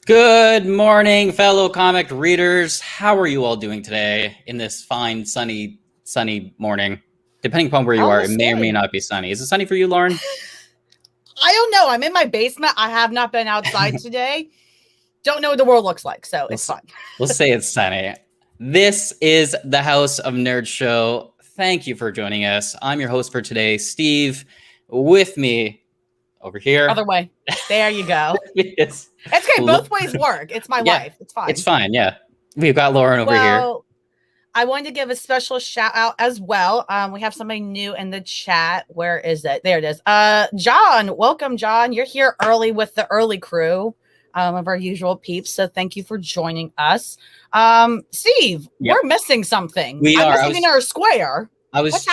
Good morning, fellow comic readers. How are you all doing today in this fine, sunny morning? Depending upon where you are, it may or may not be sunny. Is it sunny for you, Lauren? I don't know. I'm in my basement. I have not been outside today. Don't know what the world looks like, so it's fun. We'll say it's sunny. This is the House of Nerds show. Thank you for joining us. I'm your host for today, Steve. With me over here. Other way. There you go. It's okay. Both ways work. It's my life. It's fine. It's fine. Yeah. We've got Lauren over here. I wanted to give a special shout out as well. We have somebody new in the chat. Where is it? There it is. John, welcome, John. You're here early with the early crew of our usual peeps. So thank you for joining us. Steve, we're missing something. I'm missing in our square. I was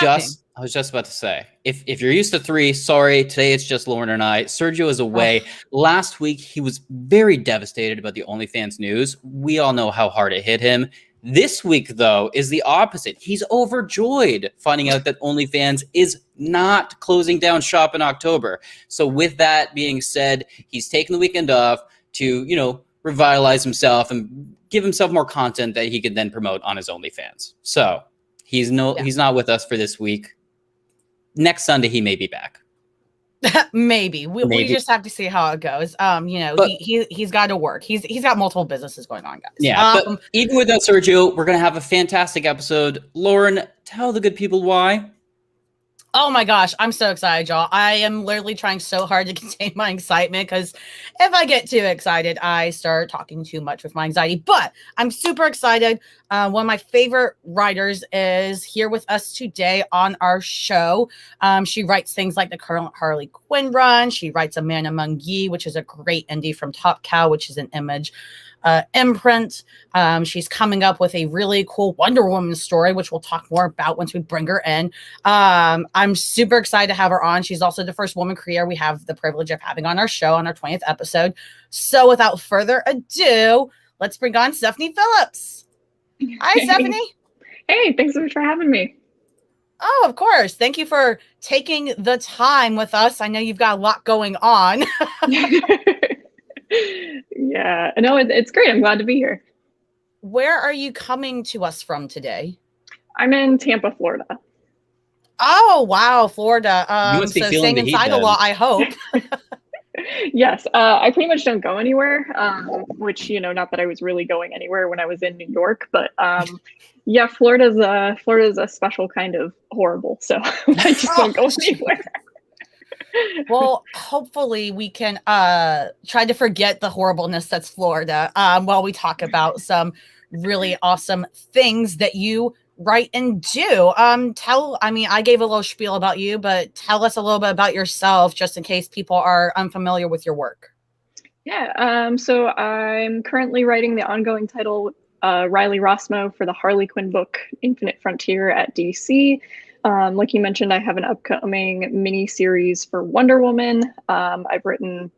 just about to say, if you're used to three, sorry, today it's just Lauren and I. Sergio is away. Last week, he was very devastated about the OnlyFans news. We all know how hard it hit him. This week, though, is the opposite. He's overjoyed finding out that OnlyFans is not closing down shop in October. So with that being said, he's taken the weekend off to, revitalize himself and give himself more content that he could then promote on his OnlyFans. So he's not with us for this week. Next Sunday, he may be back. Maybe. We just have to see how it goes. He's got to work. He's got multiple businesses going on, guys. Yeah, but even without Sergio, we're going to have a fantastic episode. Lauren, tell the good people why. Oh my gosh, I'm so excited, y'all. I am literally trying so hard to contain my excitement because if I get too excited, I start talking too much with my anxiety. But I'm super excited. One of my favorite writers is here with us today on our show. She writes things like the current Harley Quinn run. She writes a Man Among Thieves, which is a great indie from Top Cow, which is an Image imprint. She's coming up with a really cool Wonder Woman story, which we'll talk more about once we bring her in. I'm super excited to have her on. She's also the first woman creator we have the privilege of having on our show on our 20th episode. So without further ado, let's bring on Stephanie Phillips. Hi, Stephanie. Hey, thanks so much for having me. Oh, of course. Thank you for taking the time with us. I know you've got a lot going on. Yeah, no, it's great. I'm glad to be here. Where are you coming to us from today? I'm in Tampa, Florida. Oh, wow, Florida. So staying inside a lot, I hope. Yes, I pretty much don't go anywhere, which, not that I was really going anywhere when I was in New York, but yeah, Florida's a special kind of horrible, so I just don't go anywhere. Well, hopefully we can try to forget the horribleness that's Florida while we talk about some really awesome things that you write and do. I gave a little spiel about you, but tell us a little bit about yourself just in case people are unfamiliar with your work. Yeah, so I'm currently writing the ongoing title Riley Rossmo for the Harley Quinn book Infinite Frontier at DC. Like you mentioned, I have an upcoming mini series for Wonder Woman. I've written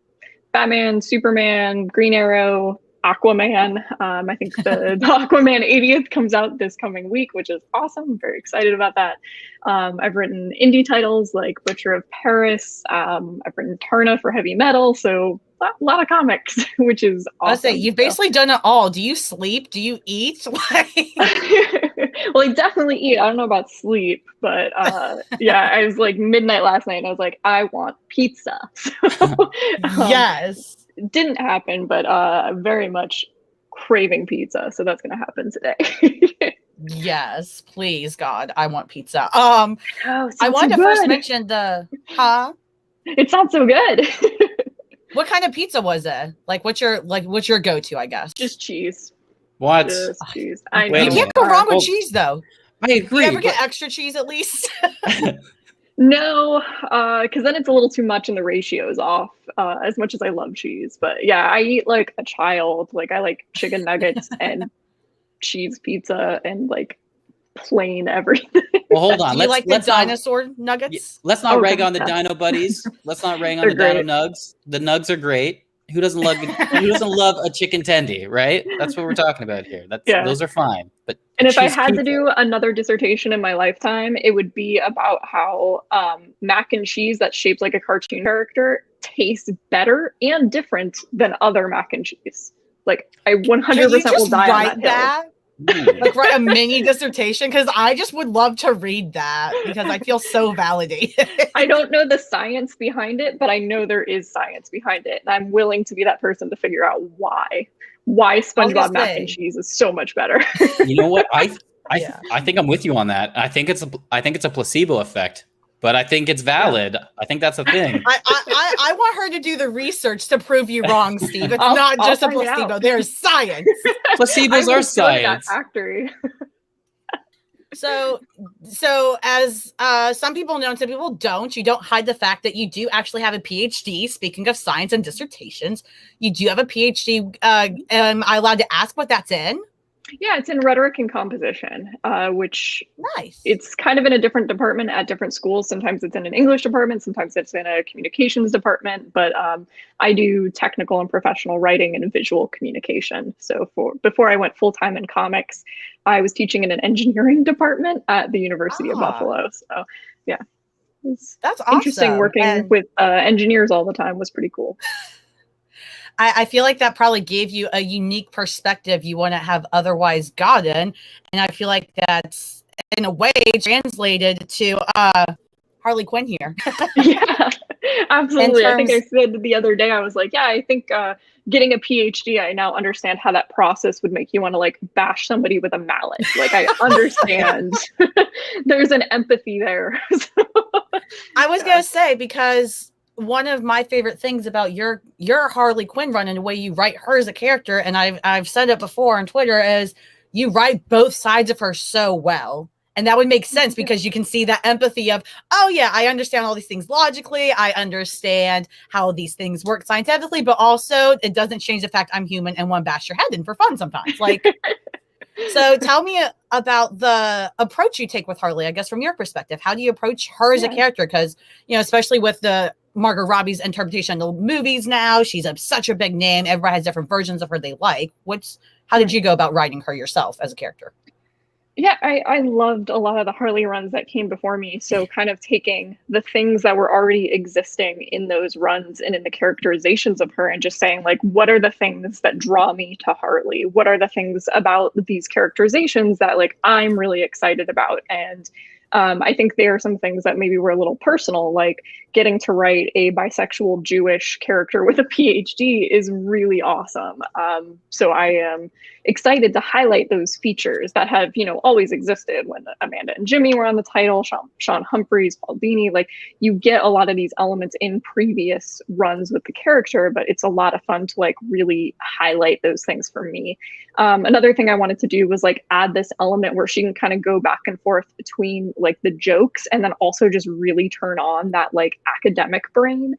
Batman, Superman, Green Arrow, Aquaman. I think the Aquaman 80th comes out this coming week, which is awesome. I'm very excited about that. I've written indie titles like Butcher of Paris. I've written Turna for heavy metal. So a lot of comics, which is awesome. I say you've basically done it all. Do you sleep? Do you eat? Well, I definitely eat. I don't know about sleep, but yeah, I was like midnight last night and I was like, I want pizza. So, yes. Didn't happen, but very much craving pizza. So that's going to happen today. Yes, please, God, I want pizza. I wanted to first mention It sounds so good. What kind of pizza was it? What's your go-to, I guess? Just cheese. What? Just cheese. You can't go wrong with cheese, though. I agree. You ever get extra cheese at least? No, because then it's a little too much and the ratio is off, as much as I love cheese. But yeah, I eat like a child. Like I like chicken nuggets and cheese pizza and like plain everything. Well, hold on. Do you like the dinosaur nuggets? Let's not rag on the Dino Buddies. Let's not rag on the Dino Nugs. The Nugs are great. Who doesn't love a chicken tendy, right? That's what we're talking about here. Those are fine. But if I had to do another dissertation in my lifetime, it would be about how mac and cheese that's shaped like a cartoon character tastes better and different than other mac and cheese. Like I 100% Can you will just die on write that hill. Ooh. write a mini dissertation? Because I just would love to read that because I feel so validated. I don't know the science behind it, but I know there is science behind it. And I'm willing to be that person to figure out why SpongeBob mac and cheese is so much better. You know what? Yeah. I think I'm with you on that. I think it's a placebo effect, but I think it's valid. Yeah. I think that's a thing. I want her to do the research to prove you wrong, Steve. It's not just a placebo. There's science. Placebos are science. That factory. So as some people know and some people don't, you don't hide the fact that you do actually have a PhD. Speaking of science and dissertations, you do have a PhD. Am I allowed to ask what that's in? Yeah, it's in rhetoric and composition, which nice. It's kind of in a different department at different schools. Sometimes it's in an English department, sometimes it's in a communications department, but I do technical and professional writing and visual communication. So before I went full-time in comics, I was teaching in an engineering department at the University of Buffalo. So yeah, that's awesome. Interesting working with engineers all the time was pretty cool. I feel like that probably gave you a unique perspective you wouldn't have otherwise gotten. And I feel like that's, in a way, translated to Harley Quinn here. Yeah, absolutely. I think I said the other day, I was like, yeah, I think getting a PhD, I now understand how that process would make you want to like bash somebody with a mallet. Like I understand. There's an empathy there. I was going to say, because one of my favorite things about your Harley Quinn run and the way you write her as a character, and I've said it before on Twitter, is you write both sides of her so well. And that would make sense because you can see that empathy of, oh yeah, I understand all these things logically. I understand how these things work scientifically, but also it doesn't change the fact I'm human and want to bash your head in for fun sometimes. Like, so tell me about the approach you take with Harley, I guess, from your perspective. How do you approach her as a character? Because, you know, especially with the Margot Robbie's interpretation of the movies now, she's such a big name. Everybody has different versions of her they like. How did you go about writing her yourself as a character? Yeah, I loved a lot of the Harley runs that came before me. So kind of taking the things that were already existing in those runs and in the characterizations of her and just saying, like, what are the things that draw me to Harley? What are the things about these characterizations that, like, I'm really excited about? And I think there are some things that maybe were a little personal, like getting to write a bisexual Jewish character with a PhD is really awesome. So I am excited to highlight those features that have, you know, always existed when Amanda and Jimmy were on the title, Sean Humphreys, Paul Dini, like you get a lot of these elements in previous runs with the character, but it's a lot of fun to like really highlight those things for me. Another thing I wanted to do was like add this element where she can kind of go back and forth between like the jokes and then also just really turn on that like academic brain,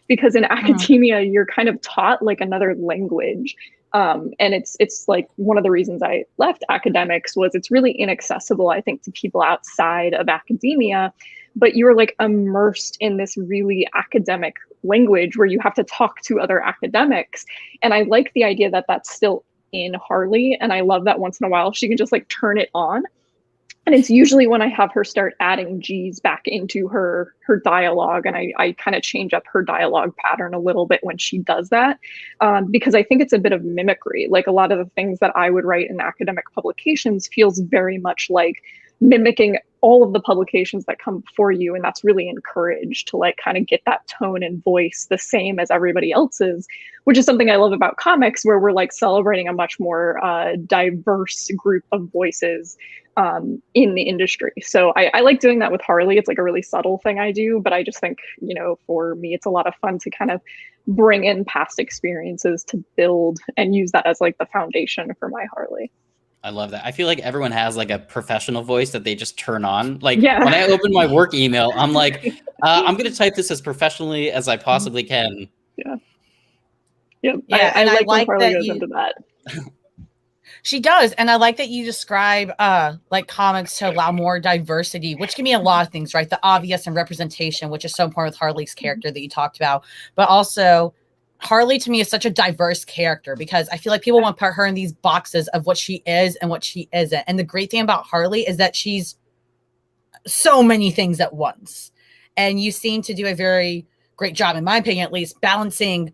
because in academia you're kind of taught like another language, and it's like one of the reasons I left academics was it's really inaccessible, I think, to people outside of academia, but you're like immersed in this really academic language where you have to talk to other academics. And I like the idea that that's still in Harley, and I love that once in a while she can just like turn it on. And it's usually when I have her start adding G's back into her dialogue, and I kind of change up her dialogue pattern a little bit when she does that, because I think it's a bit of mimicry. Like a lot of the things that I would write in academic publications feels very much like mimicking all of the publications that come before you, and that's really encouraged to like kind of get that tone and voice the same as everybody else's, which is something I love about comics, where we're like celebrating a much more diverse group of voices in the industry. So I like doing that with Harley. It's like a really subtle thing I do, but I just think, you know, for me, it's a lot of fun to kind of bring in past experiences to build and use that as like the foundation for my Harley. I love that. I feel like everyone has like a professional voice that they just turn on. Like when I open my work email, I'm like, I'm going to type this as professionally as I possibly can. Yeah. Yep. Yeah, I like when that Harley goes into that. She does. And I like that you describe like comics to allow more diversity, which can mean a lot of things, right? The obvious and representation, which is so important with Harley's character that you talked about, but also Harley to me is such a diverse character because I feel like people want to put her in these boxes of what she is and what she isn't. And the great thing about Harley is that she's so many things at once. And you seem to do a very great job, in my opinion, at least, balancing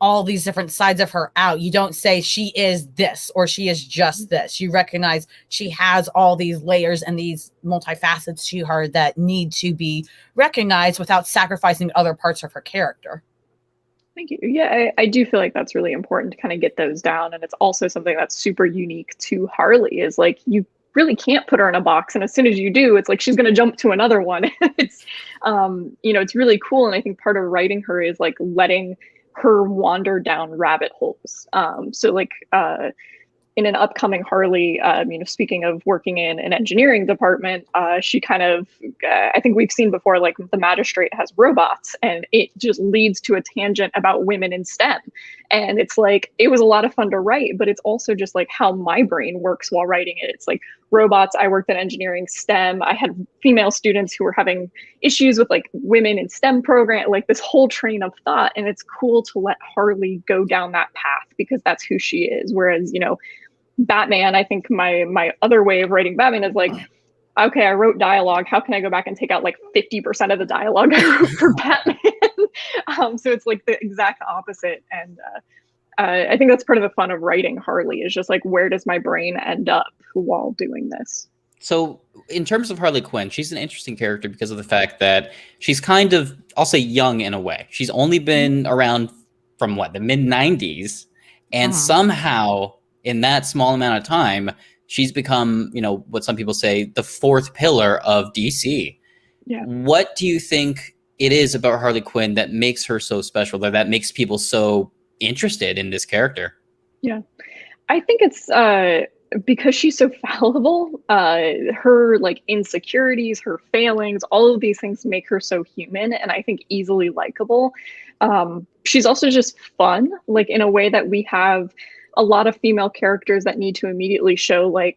all these different sides of her out. You don't say she is this or she is just this. You recognize she has all these layers and these multifacets to her that need to be recognized without sacrificing other parts of her character. Thank you. Yeah, I do feel like that's really important to kind of get those down. And it's also something that's super unique to Harley is like, you really can't put her in a box. And as soon as you do, it's like she's going to jump to another one. It's, it's really cool. And I think part of writing her is like letting her wander down rabbit holes. In an upcoming Harley, speaking of working in an engineering department, she kind of, I think we've seen before, like the magistrate has robots and it just leads to a tangent about women in STEM. And it's like, it was a lot of fun to write, but it's also just like how my brain works while writing it. It's like robots, I worked in engineering, STEM. I had female students who were having issues with like women in STEM program, like this whole train of thought. And it's cool to let Harley go down that path because that's who she is. Whereas, Batman, I think my other way of writing Batman is like, okay, I wrote dialogue. How can I go back and take out like 50% of the dialogue I wrote for Batman? So it's like the exact opposite. And I think that's part of the fun of writing Harley is just like, where does my brain end up while doing this? So in terms of Harley Quinn, she's an interesting character because of the fact that she's kind of, I'll say young in a way. She's only been around from the mid-90s. And somehow in that small amount of time, she's become, what some people say, the fourth pillar of DC. Yeah. What do you think it is about Harley Quinn that makes her so special, that makes people so interested in this character? Yeah, I think it's because she's so fallible. Her like insecurities, her failings, all of these things make her so human and I think easily likable. She's also just fun, like in a way that we have a lot of female characters that need to immediately show like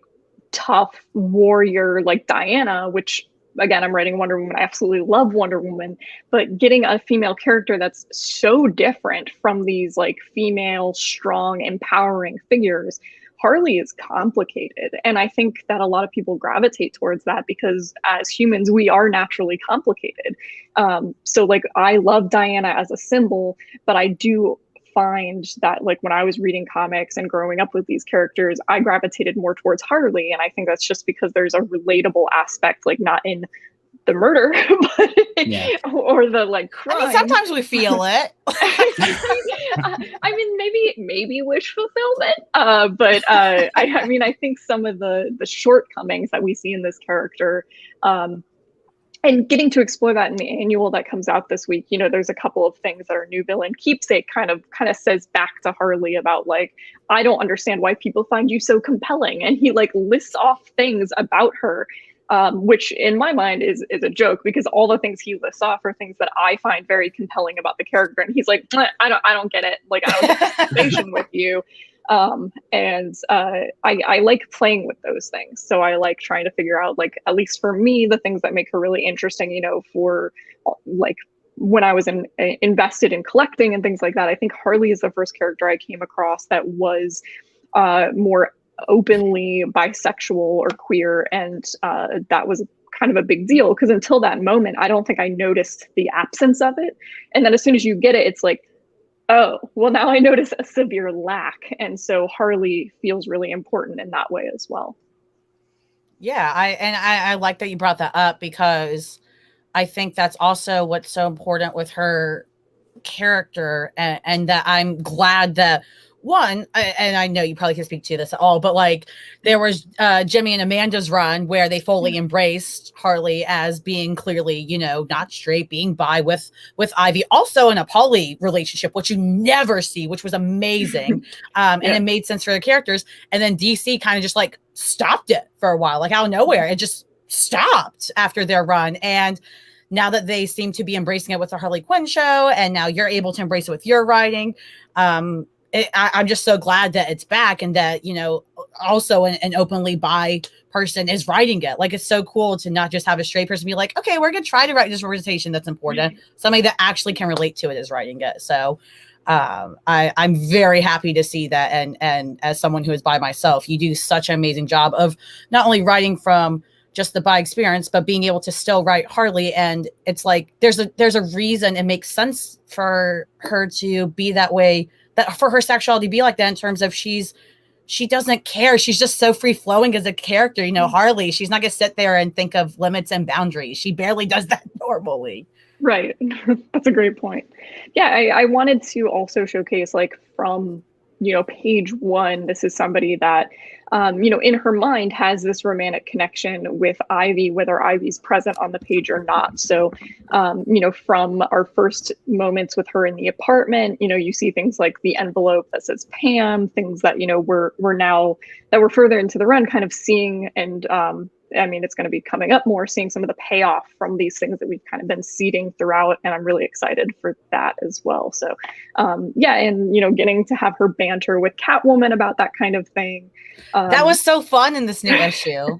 tough warrior like Diana, which again, I'm writing Wonder Woman. I absolutely love Wonder Woman, but getting a female character that's so different from these like female, strong, empowering figures. Harley is complicated. And I think that a lot of people gravitate towards that because as humans, we are naturally complicated. So like, I love Diana as a symbol, but I do find that like when I was reading comics and growing up with these characters, I gravitated more towards Harley. And I think that's just because there's a relatable aspect, like not in the murder, but or the like crime. I mean, sometimes we feel it. I mean, maybe wish fulfillment. I think some of the shortcomings that we see in this character, and getting to explore that in the annual that comes out this week, there's a couple of things that our new villain Keepsake kind of says back to Harley about like, I don't understand why people find you so compelling. And he like lists off things about her, which in my mind is a joke because all the things he lists off are things that I find very compelling about the character. And he's like, I don't get it. Like, I don't get the conversation with you. I like playing with those things. So I like trying to figure out, like, at least for me, the things that make her really interesting, for like when I was invested in collecting and things like that. I think Harley is the first character I came across that was more openly bisexual or queer. And that was kind of a big deal because until that moment, I don't think I noticed the absence of it. And then as soon as you get it, it's like, oh, well, now I notice a severe lack. And so Harley feels really important in that way as well. Yeah, I like that you brought that up because I think that's also what's so important with her character and that I'm glad that one, and I know you probably can't speak to this at all, but like there was Jimmy and Amanda's run where they fully embraced Harley as being clearly, not straight, being bi with Ivy, also in a poly relationship, which you never see, which was amazing. And it made sense for the characters. And then DC kind of just like stopped it for a while, like out of nowhere. It just stopped after their run. And now that they seem to be embracing it with the Harley Quinn show, and now you're able to embrace it with your writing, I'm just so glad that it's back and that, also an openly bi person is writing it. Like, it's so cool to not just have a straight person be like, okay, we're going to try to write this representation that's important. Somebody that actually can relate to it is writing it. So I'm very happy to see that. And as someone who is by myself, you do such an amazing job of not only writing from just the bi experience, but being able to still write Harley. And it's like there's a reason it makes sense for her to be that way, that for her sexuality to be like that, in terms of she doesn't care. She's just so free flowing as a character. You know, Harley, she's not gonna sit there and think of limits and boundaries. She barely does that normally. Right. That's a great point. Yeah, I wanted to also showcase, like, from, page one, this is somebody that, in her mind has this romantic connection with Ivy, whether Ivy's present on the page or not. So, from our first moments with her in the apartment, you see things like the envelope that says Pam, things that, we're now that we're further into the run kind of seeing, and it's going to be coming up more, seeing some of the payoff from these things that we've kind of been seeding throughout. And I'm really excited for that as well. So, and, getting to have her banter with Catwoman about that kind of thing. That was so fun in this new issue.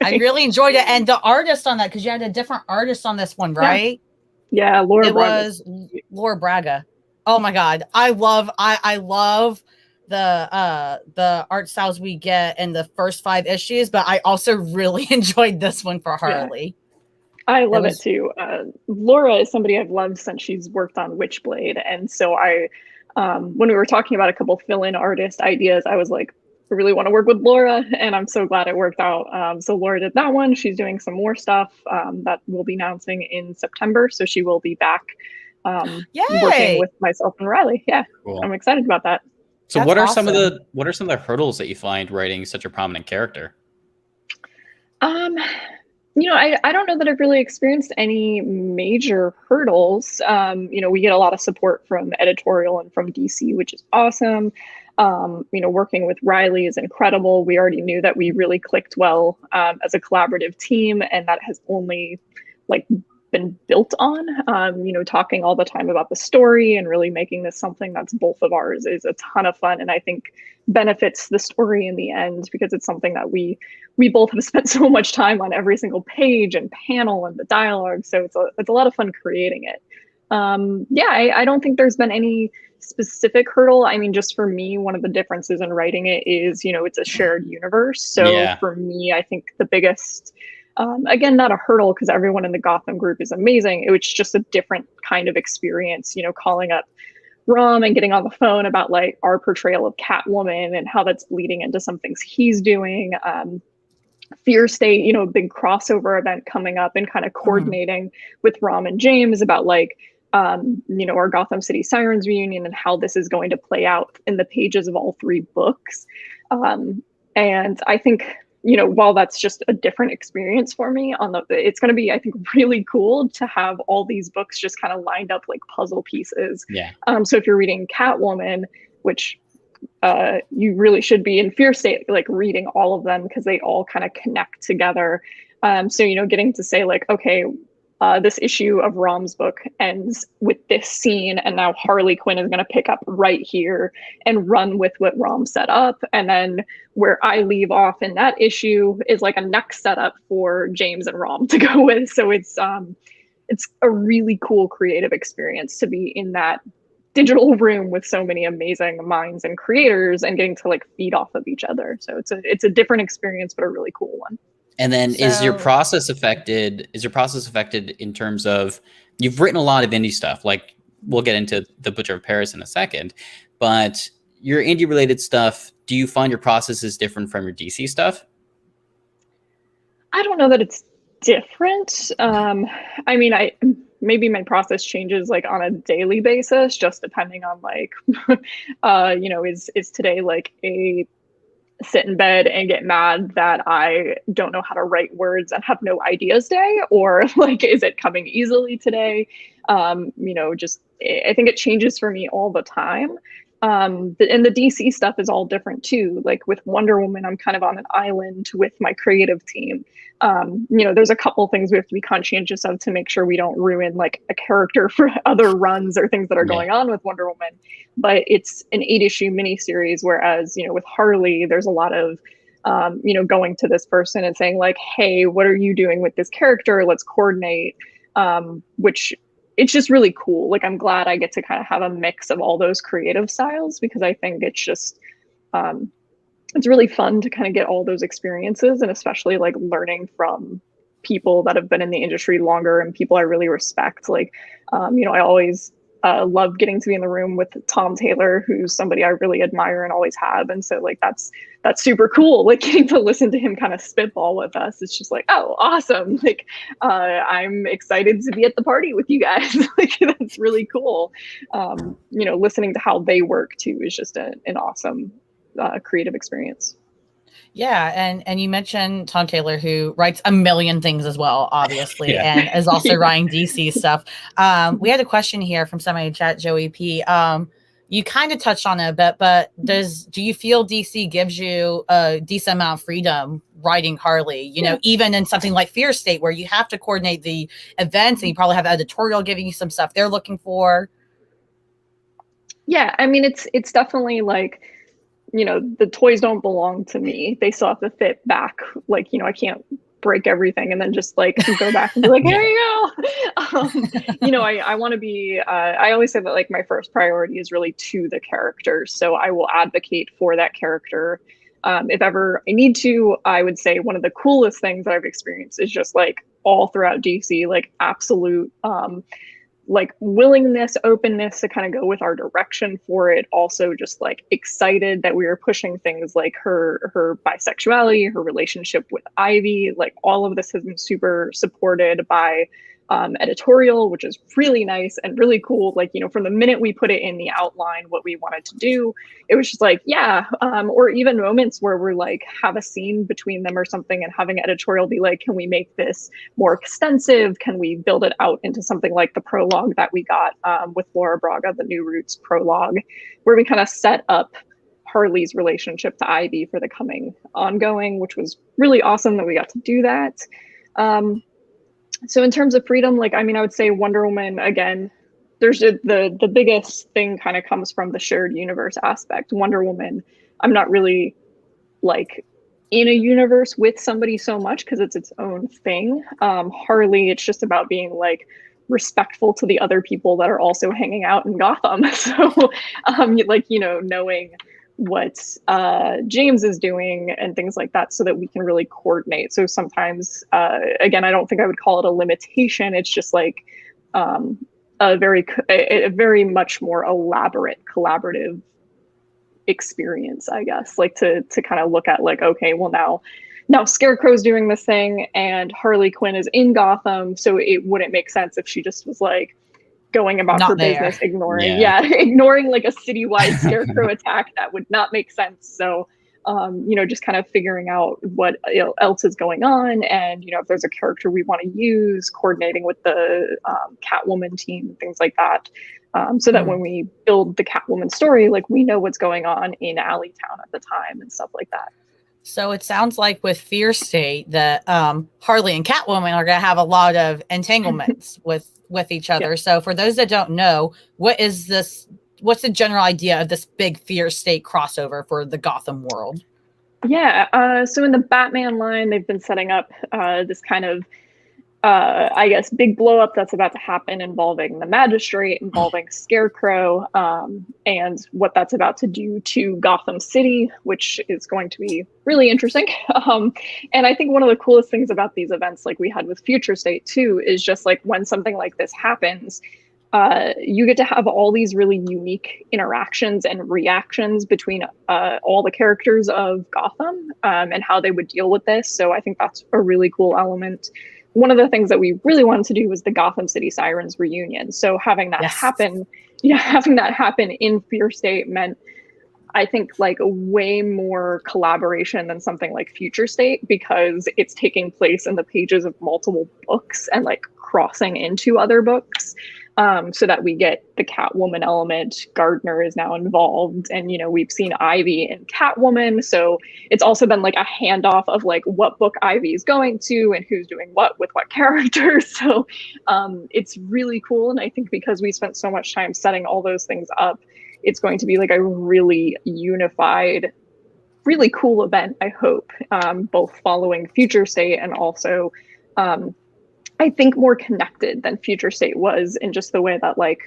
I really enjoyed it. And the artist on that, because you had a different artist on this one, right? Yeah, Laura It Braga. was Laura Braga. Oh my God. I love the art styles we get in the first 5 issues, but I also really enjoyed this one for Harley. Yeah. I love it too. Laura is somebody I've loved since she's worked on Witchblade, and so when we were talking about a couple fill-in artist ideas, I was like, I really want to work with Laura, and I'm so glad it worked out. So Laura did that one. She's doing some more stuff that we'll be announcing in September, so she will be back working with myself and Riley. Yeah, cool. I'm excited about that. So what are awesome. What are some of the hurdles that you find writing such a prominent character? I don't know that I've really experienced any major hurdles. We get a lot of support from editorial and from DC, which is awesome. Working with Riley is incredible. We already knew that we really clicked well as a collaborative team, and that has only been built on, talking all the time about the story and really making this something that's both of ours is a ton of fun, and I think benefits the story in the end, because it's something that we both have spent so much time on every single page and panel and the dialogue. So it's a lot of fun creating it. I don't think there's been any specific hurdle. I mean, just for me, one of the differences in writing it is, it's a shared universe. So for me, I think the biggest again, not a hurdle, because everyone in the Gotham group is amazing. It was just a different kind of experience, calling up Rom and getting on the phone about our portrayal of Catwoman and how that's leading into some things he's doing. Fear State, a big crossover event coming up, and kind of coordinating with Rom and James about our Gotham City Sirens reunion and how this is going to play out in the pages of all 3 books. And I think, while that's just a different experience for me, it's going to be, I think, really cool to have all these books just kind of lined up like puzzle pieces. Yeah. So if you're reading Catwoman, which you really should be in Fear State, reading all of them, because they all kind of connect together. So, getting to say okay, this issue of Rom's book ends with this scene, and now Harley Quinn is going to pick up right here and run with what Rom set up. And then where I leave off in that issue is a next setup for James and Rom to go with. So it's a really cool creative experience to be in that digital room with so many amazing minds and creators, and getting to feed off of each other. So it's a different experience, but a really cool one. And then is your process affected in terms of, you've written a lot of indie stuff, we'll get into The Butcher of Paris in a second, but your indie related stuff, do you find your process is different from your DC stuff? I don't know that it's different. Maybe my process changes on a daily basis, just depending on is today a sit in bed and get mad that I don't know how to write words and have no ideas day, or is it coming easily today? I think it changes for me all the time. And the DC stuff is all different too. With Wonder Woman, I'm kind of on an island with my creative team. There's a couple things we have to be conscientious of to make sure we don't ruin a character for other runs or things that are going on with Wonder Woman. But it's an 8-issue miniseries, whereas, with Harley, there's a lot of, going to this person and saying hey, what are you doing with this character? Let's coordinate, which it's just really cool. I'm glad I get to kind of have a mix of all those creative styles, because I think it's just, it's really fun to kind of get all those experiences, and especially like learning from people that have been in the industry longer and people I really respect. Like, I always love getting to be in the room with Tom Taylor, who's somebody I really admire and always have. And so like that's super cool. Like getting to listen to him kind of spitball with us. It's just like, oh, awesome. Like I'm excited to be at the party with you guys. Like that's really cool. Listening to how they work too is just an awesome creative experience. Yeah, and you mentioned Tom Taylor, who writes a million things as well, obviously, and is also writing DC stuff. We had a question here from somebody in chat, Joey P. You kind of touched on it a bit, but do you feel DC gives you a decent amount of freedom writing Harley? Even in something like Fear State, where you have to coordinate the events, and you probably have editorial giving you some stuff they're looking for. Yeah, I mean, it's definitely like, the toys don't belong to me. They still have to fit back. Like, I can't break everything and then just like go back and be like, here you go. I want to be, I always say that like my first priority is really to the character. So I will advocate for that character. If ever I need to. I would say one of the coolest things that I've experienced is just like all throughout DC, like absolute, like willingness, openness to kind of go with our direction for it. Also just like excited that we were pushing things like her bisexuality, her relationship with Ivy. Like all of this has been super supported by editorial, which is really nice and really cool. Like, from the minute we put it in the outline, what we wanted to do, it was just like, yeah. Or even moments where we're like, have a scene between them or something, and having editorial be like, can we make this more extensive? Can we build it out into something like the prologue that we got with Laura Braga, the New Roots prologue, where we kind of set up Harley's relationship to Ivy for the coming ongoing, which was really awesome that we got to do that. So in terms of freedom, like, I mean, I would say Wonder Woman, again, there's the biggest thing kind of comes from the shared universe aspect. Wonder Woman, I'm not really like in a universe with somebody so much because it's its own thing. Harley, it's just about being like respectful to the other people that are also hanging out in Gotham. So knowing what James is doing and things like that, so that we can really coordinate. So sometimes, again, I don't think I would call it a limitation. It's just like a very much more elaborate collaborative experience, I guess. Like to kind of look at like, okay, well now Scarecrow's doing this thing and Harley Quinn is in Gotham, so it wouldn't make sense if she just was like going about her business, ignoring like a citywide Scarecrow attack. That would not make sense. So, just kind of figuring out what else is going on, and if there's a character we want to use, coordinating with the Catwoman team, things like that, so that when we build the Catwoman story, like we know what's going on in Alleytown at the time and stuff like that. So it sounds like with Fear State that Harley and Catwoman are going to have a lot of entanglements with each other. Yep. So for those that don't know, what's the general idea of this big Fear State crossover for the Gotham world? Yeah. So in the Batman line, they've been setting up this kind of, I guess, big blow up that's about to happen involving the Magistrate, involving Scarecrow, and what that's about to do to Gotham City, which is going to be really interesting. And I think one of the coolest things about these events, like we had with Future State too, is just like when something like this happens, you get to have all these really unique interactions and reactions between all the characters of Gotham and how they would deal with this. So I think that's a really cool element. One of the things that we really wanted to do was the Gotham City Sirens reunion. So having that happen in Fear State meant, I think, like way more collaboration than something like Future State, because it's taking place in the pages of multiple books and like crossing into other books. So that we get the Catwoman element. Gardner is now involved, and we've seen Ivy and Catwoman, so it's also been like a handoff of like what book Ivy is going to and who's doing what with what characters. So it's really cool, and I think because we spent so much time setting all those things up, it's going to be like a really unified, really cool event, I hope, both following Future State and also I think more connected than Future State was, in just the way that, like,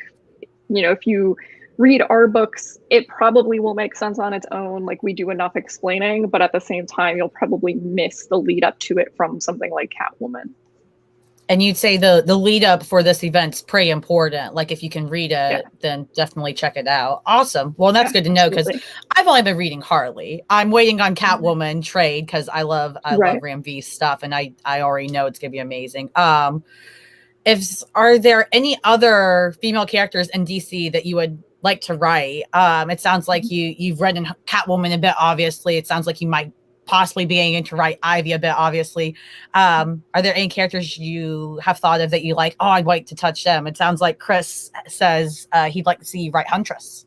if you read our books, it probably will make sense on its own. Like, we do enough explaining, but at the same time, you'll probably miss the lead up to it from something like Catwoman. And you'd say the lead up for this event's pretty important. Like, if you can read it, then definitely check it out. Awesome. Well, that's good to know, because I've only been reading Harley. I'm waiting on Catwoman trade because I love Ram V's stuff, and I already know it's gonna be amazing. Are there any other female characters in DC that you would like to write? It sounds like you've read in Catwoman a bit. Obviously, it sounds like you might possibly being into write Ivy a bit, obviously. Are there any characters you have thought of that you like? Oh, I'd like to touch them. It sounds like Chris says he'd like to see you write Huntress.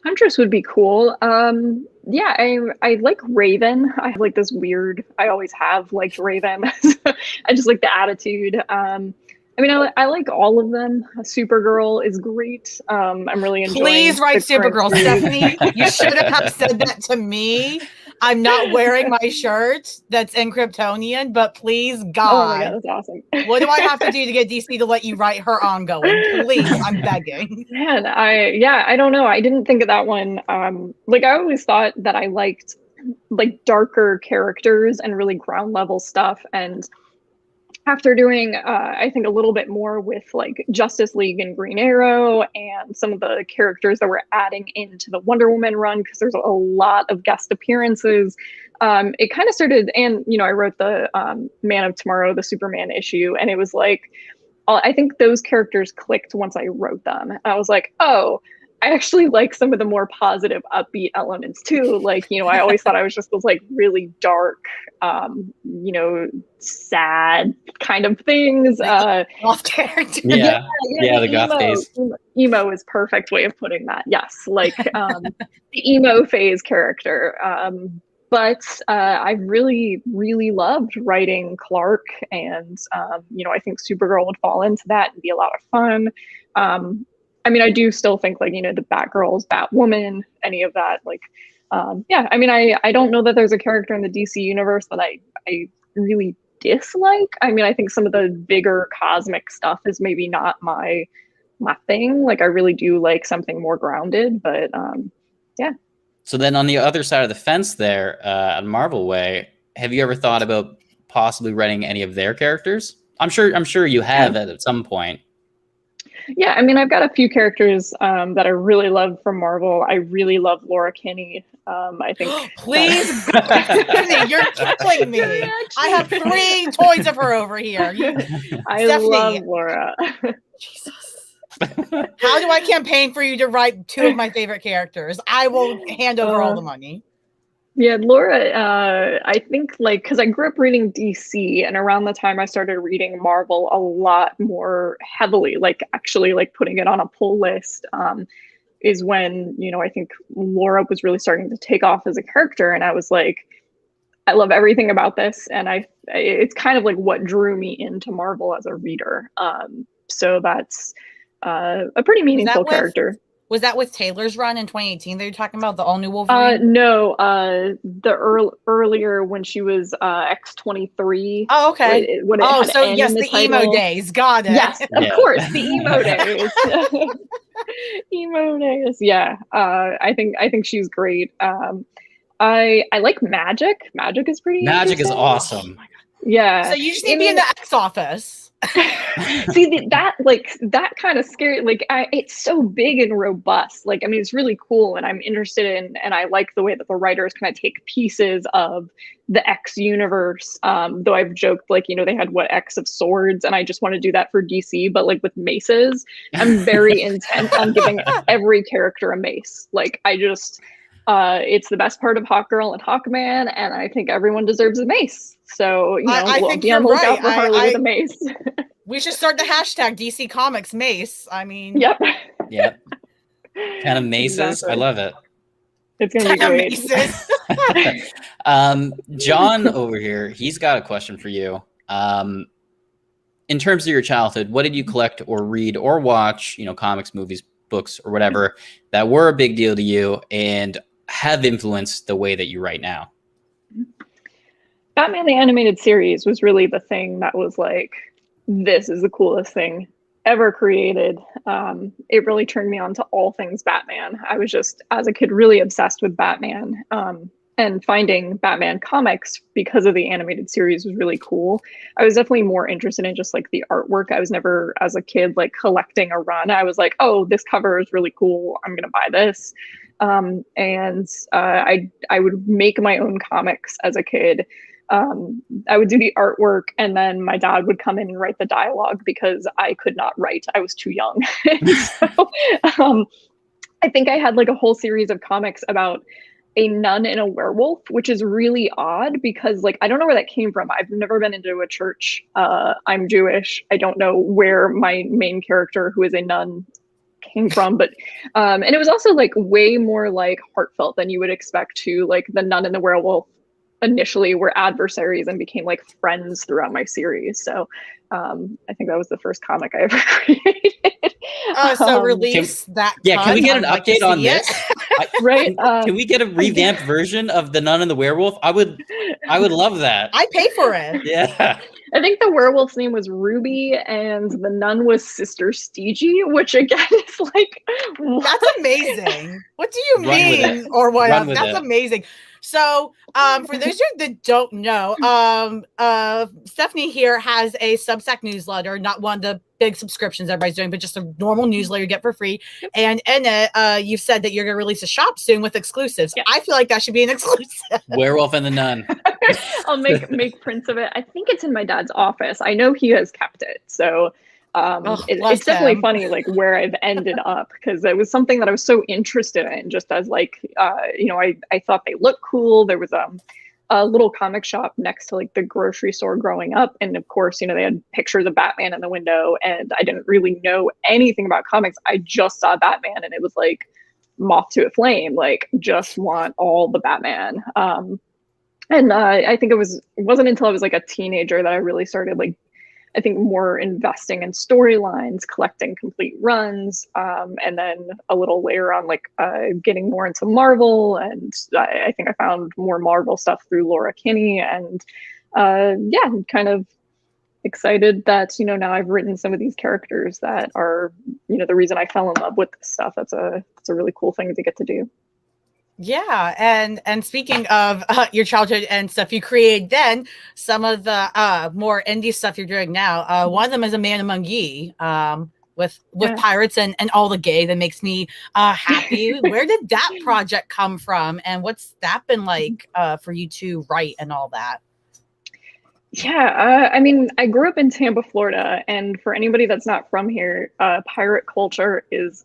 Huntress would be cool. Yeah, I like Raven. I have like this weird, I always have liked Raven. I just like the attitude. I mean, I like all of them. Supergirl is great. I'm really enjoying. Please write Supergirl, Stephanie. You should have said that to me. I'm not wearing my shirt that's in Kryptonian, but please, God. Oh my God, that's awesome. What do I have to do to get DC to let you write her ongoing? Please, I'm begging. Man, I don't know. I didn't think of that one. Like, I always thought that I liked like darker characters and really ground level stuff. And after doing, I think, a little bit more with like Justice League and Green Arrow and some of the characters that we're adding into the Wonder Woman run, because there's a lot of guest appearances, it kind of started, and, you know, I wrote the Man of Tomorrow, the Superman issue, and it was like, I think those characters clicked once I wrote them. I was like, oh, I actually like some of the more positive, upbeat elements too. Like, you know, I always thought I was just those like really dark, you know, sad kind of things. Goth character. Yeah, the goth phase. Emo is perfect way of putting that. Yes, like the emo phase character. But I really, really loved writing Clark, and you know, I think Supergirl would fall into that and be a lot of fun. I mean, I do still think, like, you know, the Batgirls, Batwoman, any of that, like, yeah, I mean, I don't know that there's a character in the DC universe that I really dislike. I mean, I think some of the bigger cosmic stuff is maybe not my thing. Like, I really do like something more grounded, but yeah. So then on the other side of the fence there, Marvel Way, have you ever thought about possibly writing any of their characters? I'm sure you have at some point. Yeah, I mean, I've got a few characters that I really love from Marvel. I really love Laura Kinney. I think. Please, you're killing me. I have 3 toys of her over here. I love Laura. Jesus. How do I campaign for you to write 2 of my favorite characters? I will hand over all the money. Yeah, Laura, I think, like, because I grew up reading DC, and around the time I started reading Marvel a lot more heavily, like actually like putting it on a pull list, is when, you know, I think Laura was really starting to take off as a character, and I was like, I love everything about this, and it's kind of like what drew me into Marvel as a reader. So that's a pretty meaningful character. Was that with Taylor's run in 2018 that you're talking about, the all-new Wolverine? No, the earlier when she was X-23. Oh, okay. So yes, the emo days. Got it. Yes, of course, the emo days. Emo days. Yeah, I think she's great. I like Magic. Magic is pretty. Magic is awesome. Oh my God. Yeah. So you just need to be in the X office. See, that kind of scary, like, it's so big and robust. Like, I mean, it's really cool, and I'm interested in, and I like the way that the writers kind of take pieces of the X universe. Though I've joked, like, you know, they had X of Swords, and I just want to do that for DC, but like with maces. I'm very intent on giving every character a mace. Like, I just it's the best part of Hawkgirl and Hawkman, and I think everyone deserves a mace. So, you know, we'll be on the lookout for Harley with a mace. We should start the hashtag DC Comics Mace. I mean, yep. Kind of maces. Exactly. I love it. It's gonna be great. John over here, he's got a question for you. In terms of your childhood, what did you collect or read or watch? You know, comics, movies, books, or whatever that were a big deal to you and have influenced the way that you write now? Batman the Animated Series was really the thing that was like, this is the coolest thing ever created. It really turned me on to all things Batman. I was just, as a kid, really obsessed with Batman. And finding Batman comics because of the animated series was really cool. I was definitely more interested in just like the artwork. I was never, as a kid, like collecting a run. I was like, oh, this cover is really cool, I'm gonna buy this. I would make my own comics as a kid. I would do the artwork, and then my dad would come in and write the dialogue because I could not write. I was too young. So, I think I had like a whole series of comics about a nun and a werewolf, which is really odd because like I don't know where that came from. I've never been into a church. I'm Jewish. I don't know where my main character, who is a nun, came from, but and it was also like way more like heartfelt than you would expect to. Like the nun and the werewolf initially were adversaries and became like friends throughout my series. So I think that was the first comic I ever created. So release that. Yeah, can we get an update on this? Right? Can we get a revamped version of the Nun and the Werewolf? I would love that. I pay for it. Yeah. I think the werewolf's name was Ruby and the nun was Sister Stygie, which again is like, what? That's amazing. What do you mean? Or what? That's amazing. So, for those of you that don't know, Stephanie here has a Substack newsletter, not one of the big subscriptions everybody's doing, but just a normal newsletter you get for free. And in it, you've said that you're going to release a shop soon with exclusives. Yeah. I feel like that should be an exclusive. Werewolf and the Nun. I'll make prints of it. I think it's in my dad's office. I know he has kept it. So it's definitely funny like where I've ended up, because it was something that I was so interested in just as like, I thought they looked cool. There was a little comic shop next to like the grocery store growing up. And of course, they had pictures of Batman in the window, and I didn't really know anything about comics. I just saw Batman and it was like moth to a flame, like just want all the Batman. And I think it wasn't until I was like a teenager that I really started like, I think more investing in storylines, collecting complete runs, and then a little later on, like getting more into Marvel. And I think I found more Marvel stuff through Laura Kinney, and kind of excited that now I've written some of these characters that are the reason I fell in love with this stuff. It's a really cool thing to get to do. Yeah, and speaking of your childhood and stuff you created then, some of the more indie stuff you're doing now, one of them is a Man Among Ye, with pirates and all the gay that makes me happy. Where did that project come from, and what's that been like for you to write and all that? Yeah, I grew up in Tampa, Florida, and for anybody that's not from here, pirate culture is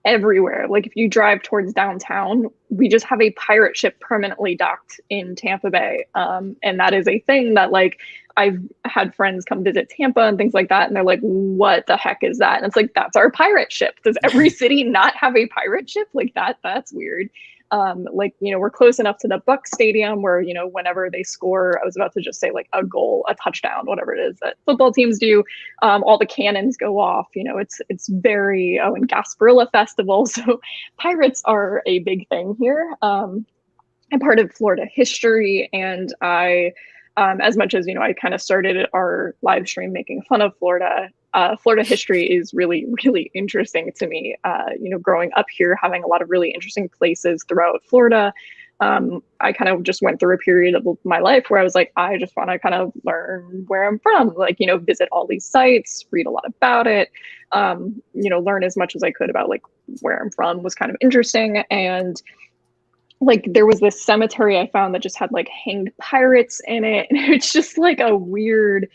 everywhere. Like if you drive towards downtown, we just have a pirate ship permanently docked in Tampa Bay. And that is a thing that like I've had friends come visit Tampa and things like that, and they're like, what the heck is that? And it's like, that's our pirate ship. Does every city not have a pirate ship? Like that's weird. We're close enough to the Bucs Stadium where, whenever they score, I was about to just say like a goal, a touchdown, whatever it is that football teams do, all the cannons go off, it's very, and Gasparilla Festival. So pirates are a big thing here. I'm part of Florida history, and I, as much as, I kind of started our live stream making fun of Florida, Florida history is really, really interesting to me. Growing up here, having a lot of really interesting places throughout Florida, I kind of just went through a period of my life where I was like, I just want to kind of learn where I'm from, like, visit all these sites, read a lot about it, learn as much as I could about like where I'm from was kind of interesting. And like there was this cemetery I found that just had like hanged pirates in it, and it's just like a weird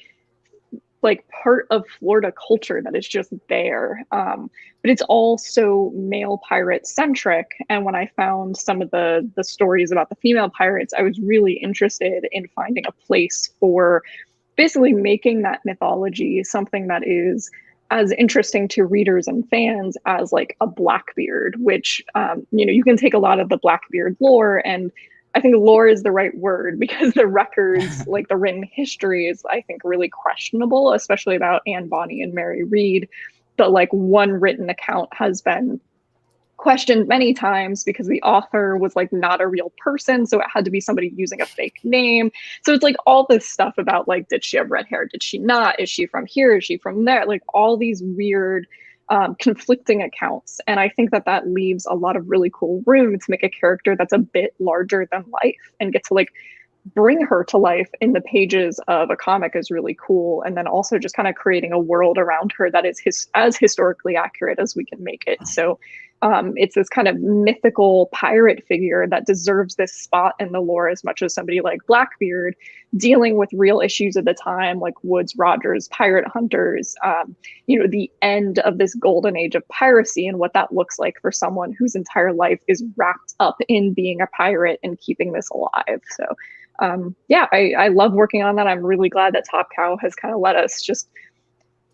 like part of Florida culture that is just there. But it's all so male pirate centric. And when I found some of the stories about the female pirates, I was really interested in finding a place for basically making that mythology something that is as interesting to readers and fans as like a Blackbeard, which, you can take a lot of the Blackbeard lore, and I think lore is the right word because the records, like the written history is, I think, really questionable, especially about Anne Bonny and Mary Read. But like one written account has been questioned many times because the author was like not a real person, so it had to be somebody using a fake name. So it's like all this stuff about like, did she have red hair, did she not, is she from here, is she from there, like all these weird conflicting accounts. And I think that that leaves a lot of really cool room to make a character that's a bit larger than life and get to like bring her to life in the pages of a comic is really cool. And then also just kind of creating a world around her that is as historically accurate as we can make it. So it's this kind of mythical pirate figure that deserves this spot in the lore as much as somebody like Blackbeard, dealing with real issues at the time, like Woodes Rogers, pirate hunters, the end of this golden age of piracy and what that looks like for someone whose entire life is wrapped up in being a pirate and keeping this alive. So I love working on that. I'm really glad that Top Cow has kind of let us just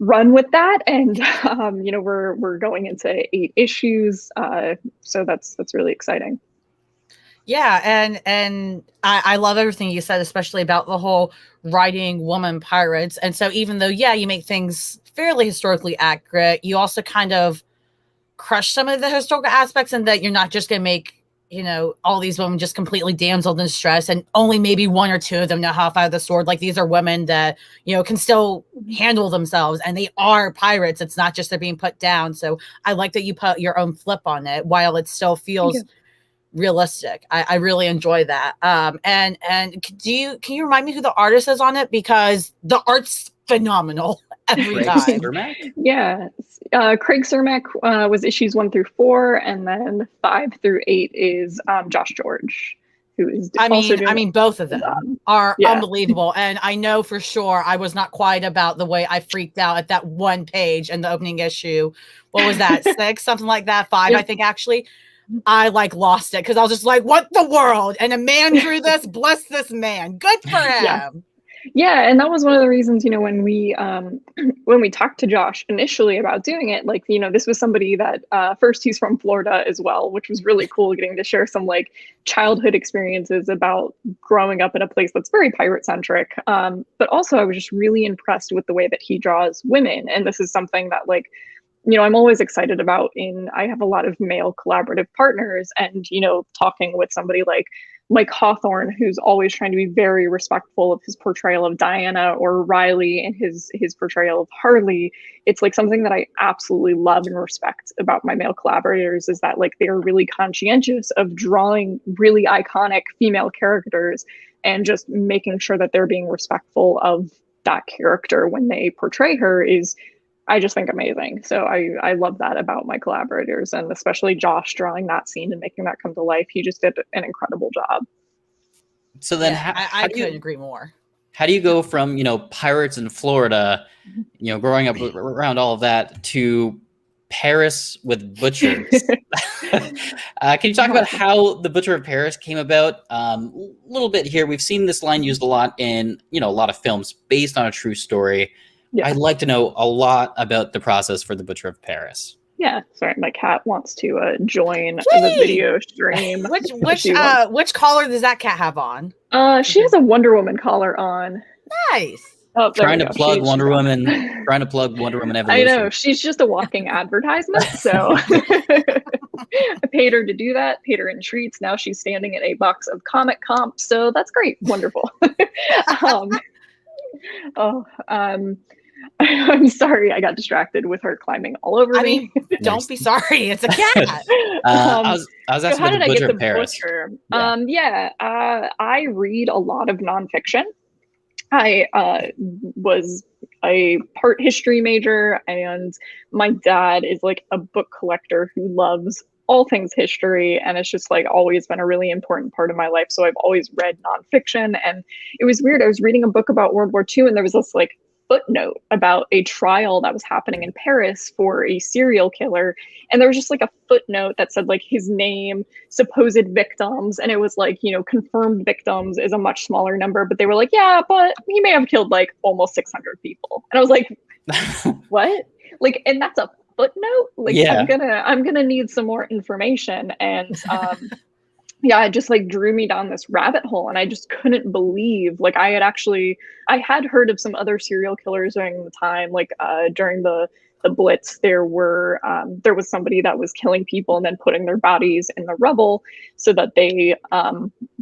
run with that. And, we're going into 8 issues. So that's really exciting. Yeah. And I love everything you said, especially about the whole writing woman pirates. And so even though, you make things fairly historically accurate, you also kind of crush some of the historical aspects, and that you're not just going to make, all these women just completely damsel in distress and only maybe 1 or 2 of them know how to fight the sword. Like, these are women that, can still handle themselves, and they are pirates. It's not just they're being put down. So I like that you put your own flip on it while it still feels realistic. I really enjoy that. And can you remind me who the artist is on it? Because the art's phenomenal every time. Cermak? Yeah. Craig Cermak was issues 1 through 4, and then 5 through 8 is Josh George, who is I mean, both of them are unbelievable. And I know for sure I was not quiet about the way I freaked out at that one page in the opening issue. What was that? 6, something like that? 5, I think, actually. I lost it because I was just like, what the world? And a man drew this. Bless this man. Good for him. Yeah, and that was one of the reasons, when we talked to Josh initially about doing it, this was somebody that first, he's from Florida as well, which was really cool, getting to share some childhood experiences about growing up in a place that's very pirate centric. But also I was just really impressed with the way that he draws women. And this is something that I'm always excited about. I have a lot of male collaborative partners, and, talking with somebody like Hawthorne, who's always trying to be very respectful of his portrayal of Diana, or Riley and his portrayal of Harley. It's something that I absolutely love and respect about my male collaborators, is that they're really conscientious of drawing really iconic female characters and just making sure that they're being respectful of that character when they portray her is, I just think, amazing. So I love that about my collaborators, and especially Josh drawing that scene and making that come to life. He just did an incredible job. So then I couldn't agree more. How do you go from, pirates in Florida, growing up around all of that, to Paris with butchers? Can you talk about how the Butcher of Paris came about? A little bit here. We've seen this line used a lot in, a lot of films based on a true story. Yeah. I'd like to know a lot about the process for the Butcher of Paris. Yeah, sorry, my cat wants to join the video stream. Which collar does that cat have on? She has a Wonder Woman collar on. Nice. Oh, trying to plug Wonder Woman Evolution. I know, she's just a walking advertisement. So I paid her to do that. Paid her in treats. Now she's standing in a box of comic comps. So that's great. Wonderful. I'm sorry, I got distracted with her climbing all over me. Don't be sorry, it's a cat. I was asking about the Butcher of Paris. Butcher? I read a lot of nonfiction. I was a part history major, and my dad is a book collector who loves all things history, and it's just always been a really important part of my life. So I've always read nonfiction, and it was weird. I was reading a book about World War II, and there was this footnote about a trial that was happening in Paris for a serial killer, and there was just a footnote that said his name, supposed victims, and it was confirmed victims is a much smaller number, but they were yeah, but he may have killed almost 600 people, and I was what? And that's a footnote? Yeah. I'm gonna need some more information. And it just drew me down this rabbit hole, and I just couldn't believe I had heard of some other serial killers during the time, during the the Blitz, there was somebody that was killing people and then putting their bodies in the rubble so that they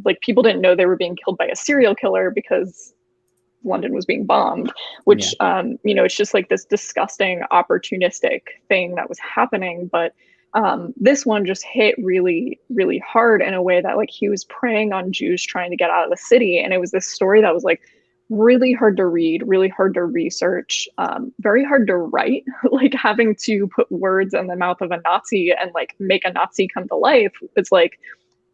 like people didn't know they were being killed by a serial killer because London was being bombed, which you know, it's just like this disgusting opportunistic thing that was happening. But this one just hit really, really hard in a way that like he was preying on Jews trying to get out of the city. And it was this story that was like really hard to read, really hard to research, very hard to write, like having to put words in the mouth of a Nazi and like make a Nazi come to life. It's like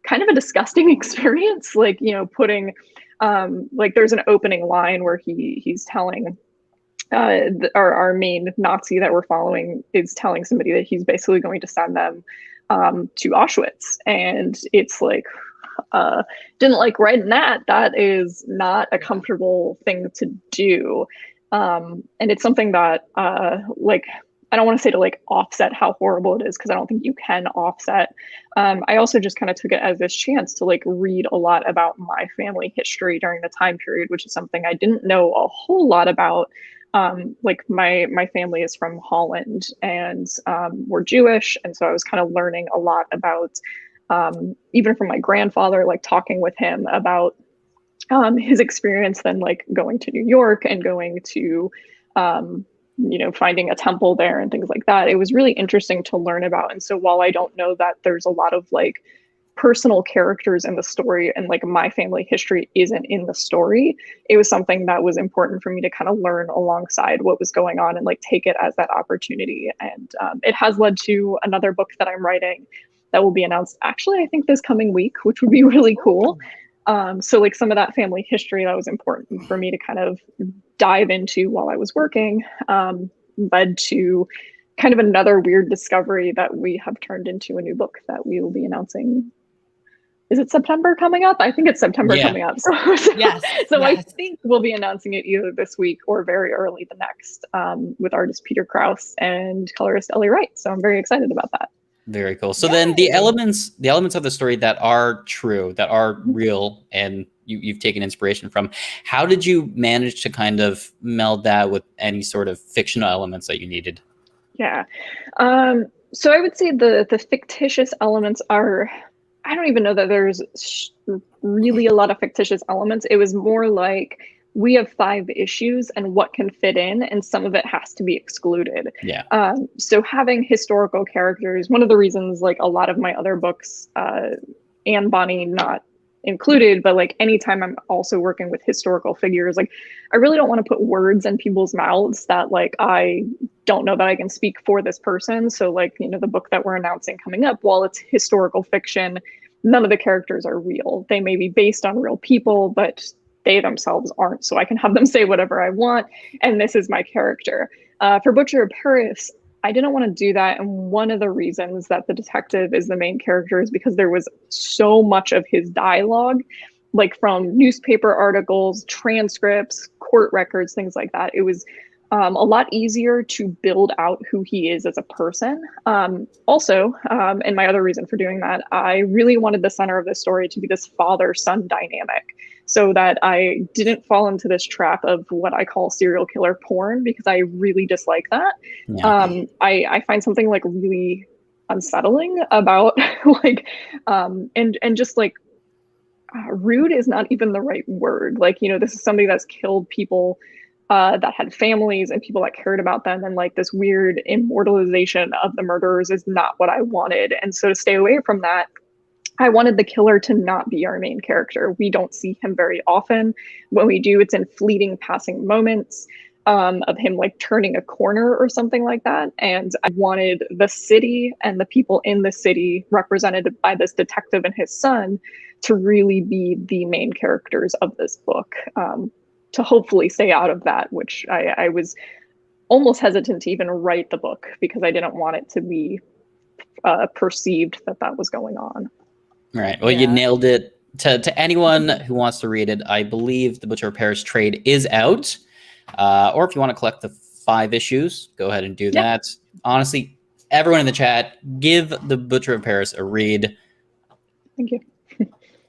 kind of a disgusting experience. Like, you know, putting like there's an opening line where he's telling our main Nazi that we're following is telling somebody that he's basically going to send them to Auschwitz. And it's like, didn't like writing that. That is not a comfortable thing to do. And it's something that like, I don't want to say to like offset how horrible it is, because I don't think you can offset. I also just kind of took it as this chance to like read a lot about my family history during the time period, which is something I didn't know a whole lot about. Like my family is from Holland and we're Jewish. And so I was kind of learning a lot about, even from my grandfather, like talking with him about his experience then like going to New York and going to, you know, finding a temple there and things like that. It was really interesting to learn about. And so while I don't know that there's a lot of like personal characters in the story and like my family history isn't in the story, it was something that was important for me to kind of learn alongside what was going on and like take it as that opportunity. And it has led to another book that I'm writing that will be announced actually, I think this coming week, which would be really cool. So like some of that family history that was important for me to kind of dive into while I was working led to kind of another weird discovery that we have turned into a new book that we will be announcing. Is it September coming up? I think it's September coming up. So yes. I think we'll be announcing it either this week or very early the next with artist Peter Krause and colorist Ellie Wright. So I'm very excited about that. Very cool. So then the elements of the story that are true, that are real, and you've taken inspiration from, how did you manage to kind of meld that with any sort of fictional elements that you needed? Yeah. So I would say the fictitious elements are, I don't even know that there's really a lot of fictitious elements. It was more like we have 5 issues and what can fit in, and some of it has to be excluded. Yeah. So having historical characters, one of the reasons like a lot of my other books, Anne Bonny not included, but like anytime I'm also working with historical figures, like I really don't want to put words in people's mouths that like I don't know that I can speak for this person. So like, you know, the book that we're announcing coming up, while it's historical fiction, none of the characters are real. They may be based on real people, but they themselves aren't. So I can have them say whatever I want, and this is my character. For Butcher of Paris, I didn't want to do that. And one of the reasons that the detective is the main character is because there was so much of his dialogue, like from newspaper articles, transcripts, court records, things like that. It was a lot easier to build out who he is as a person. Also, and my other reason for doing that, I really wanted the center of the story to be this father-son dynamic, so that I didn't fall into this trap of what I call serial killer porn, because I really dislike that. Yeah. I find something like really unsettling about like, and just like rude is not even the right word. Like, you know, this is somebody that's killed people that had families and people that cared about them, and like this weird immortalization of the murderers is not what I wanted. And so to stay away from that, I wanted the killer to not be our main character. We don't see him very often. When we do, it's in fleeting passing moments of him like turning a corner or something like that. And I wanted the city and the people in the city, represented by this detective and his son, to really be the main characters of this book, to hopefully stay out of that, which I was almost hesitant to even write the book because I didn't want it to be perceived that that was going on. Right. Well, you nailed it. To anyone who wants to read it, I believe the Butcher of Paris trade is out. Or if you want to collect the 5 issues, go ahead and do that. Honestly, everyone in the chat, give the Butcher of Paris a read. Thank you.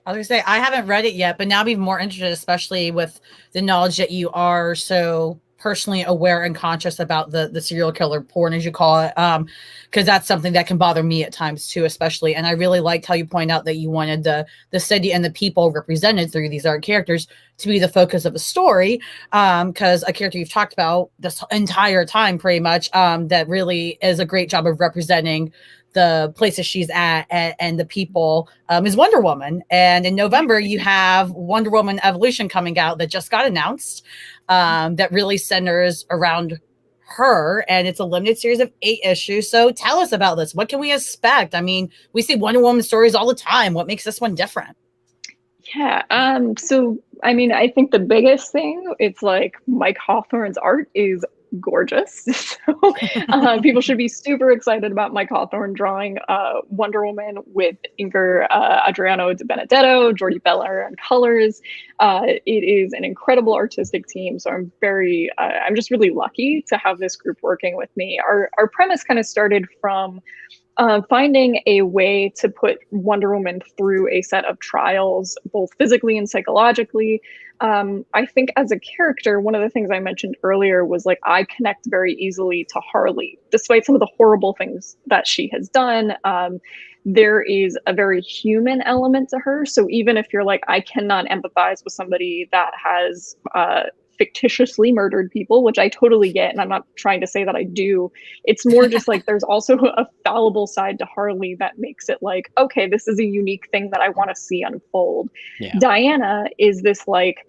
I was going to say, I haven't read it yet, but now I'm even more interested, especially with the knowledge that you are so personally aware and conscious about the serial killer porn, as you call it, because that's something that can bother me at times too, especially. And I really liked how you point out that you wanted the city and the people represented through these art characters to be the focus of the story, because a character you've talked about this entire time pretty much, that really is a great job of representing the places she's at and the people, is Wonder Woman. And in November, you have Wonder Woman Evolution coming out that just got announced, that really centers around her. And it's a limited series of 8 issues. So tell us about this. What can we expect? I mean, we see Wonder Woman stories all the time. What makes this one different? Yeah. So, I mean, I think the biggest thing, it's like Mike Hawthorne's art is gorgeous. So people should be super excited about Mike Hawthorne drawing Wonder Woman with inker Adriano Di Benedetto, Jordi Beller on colors. It is an incredible artistic team. So I'm just really lucky to have this group working with me. Our premise kind of started from finding a way to put Wonder Woman through a set of trials, both physically and psychologically. I think as a character, one of the things I mentioned earlier was like, I connect very easily to Harley, despite some of the horrible things that she has done. There is a very human element to her. So even if you're like, I cannot empathize with somebody that has fictitiously murdered people, which I totally get, and I'm not trying to say that I do. It's more just like there's also a fallible side to Harley that makes it like, okay, this is a unique thing that I want to see unfold. Yeah. Diana is this like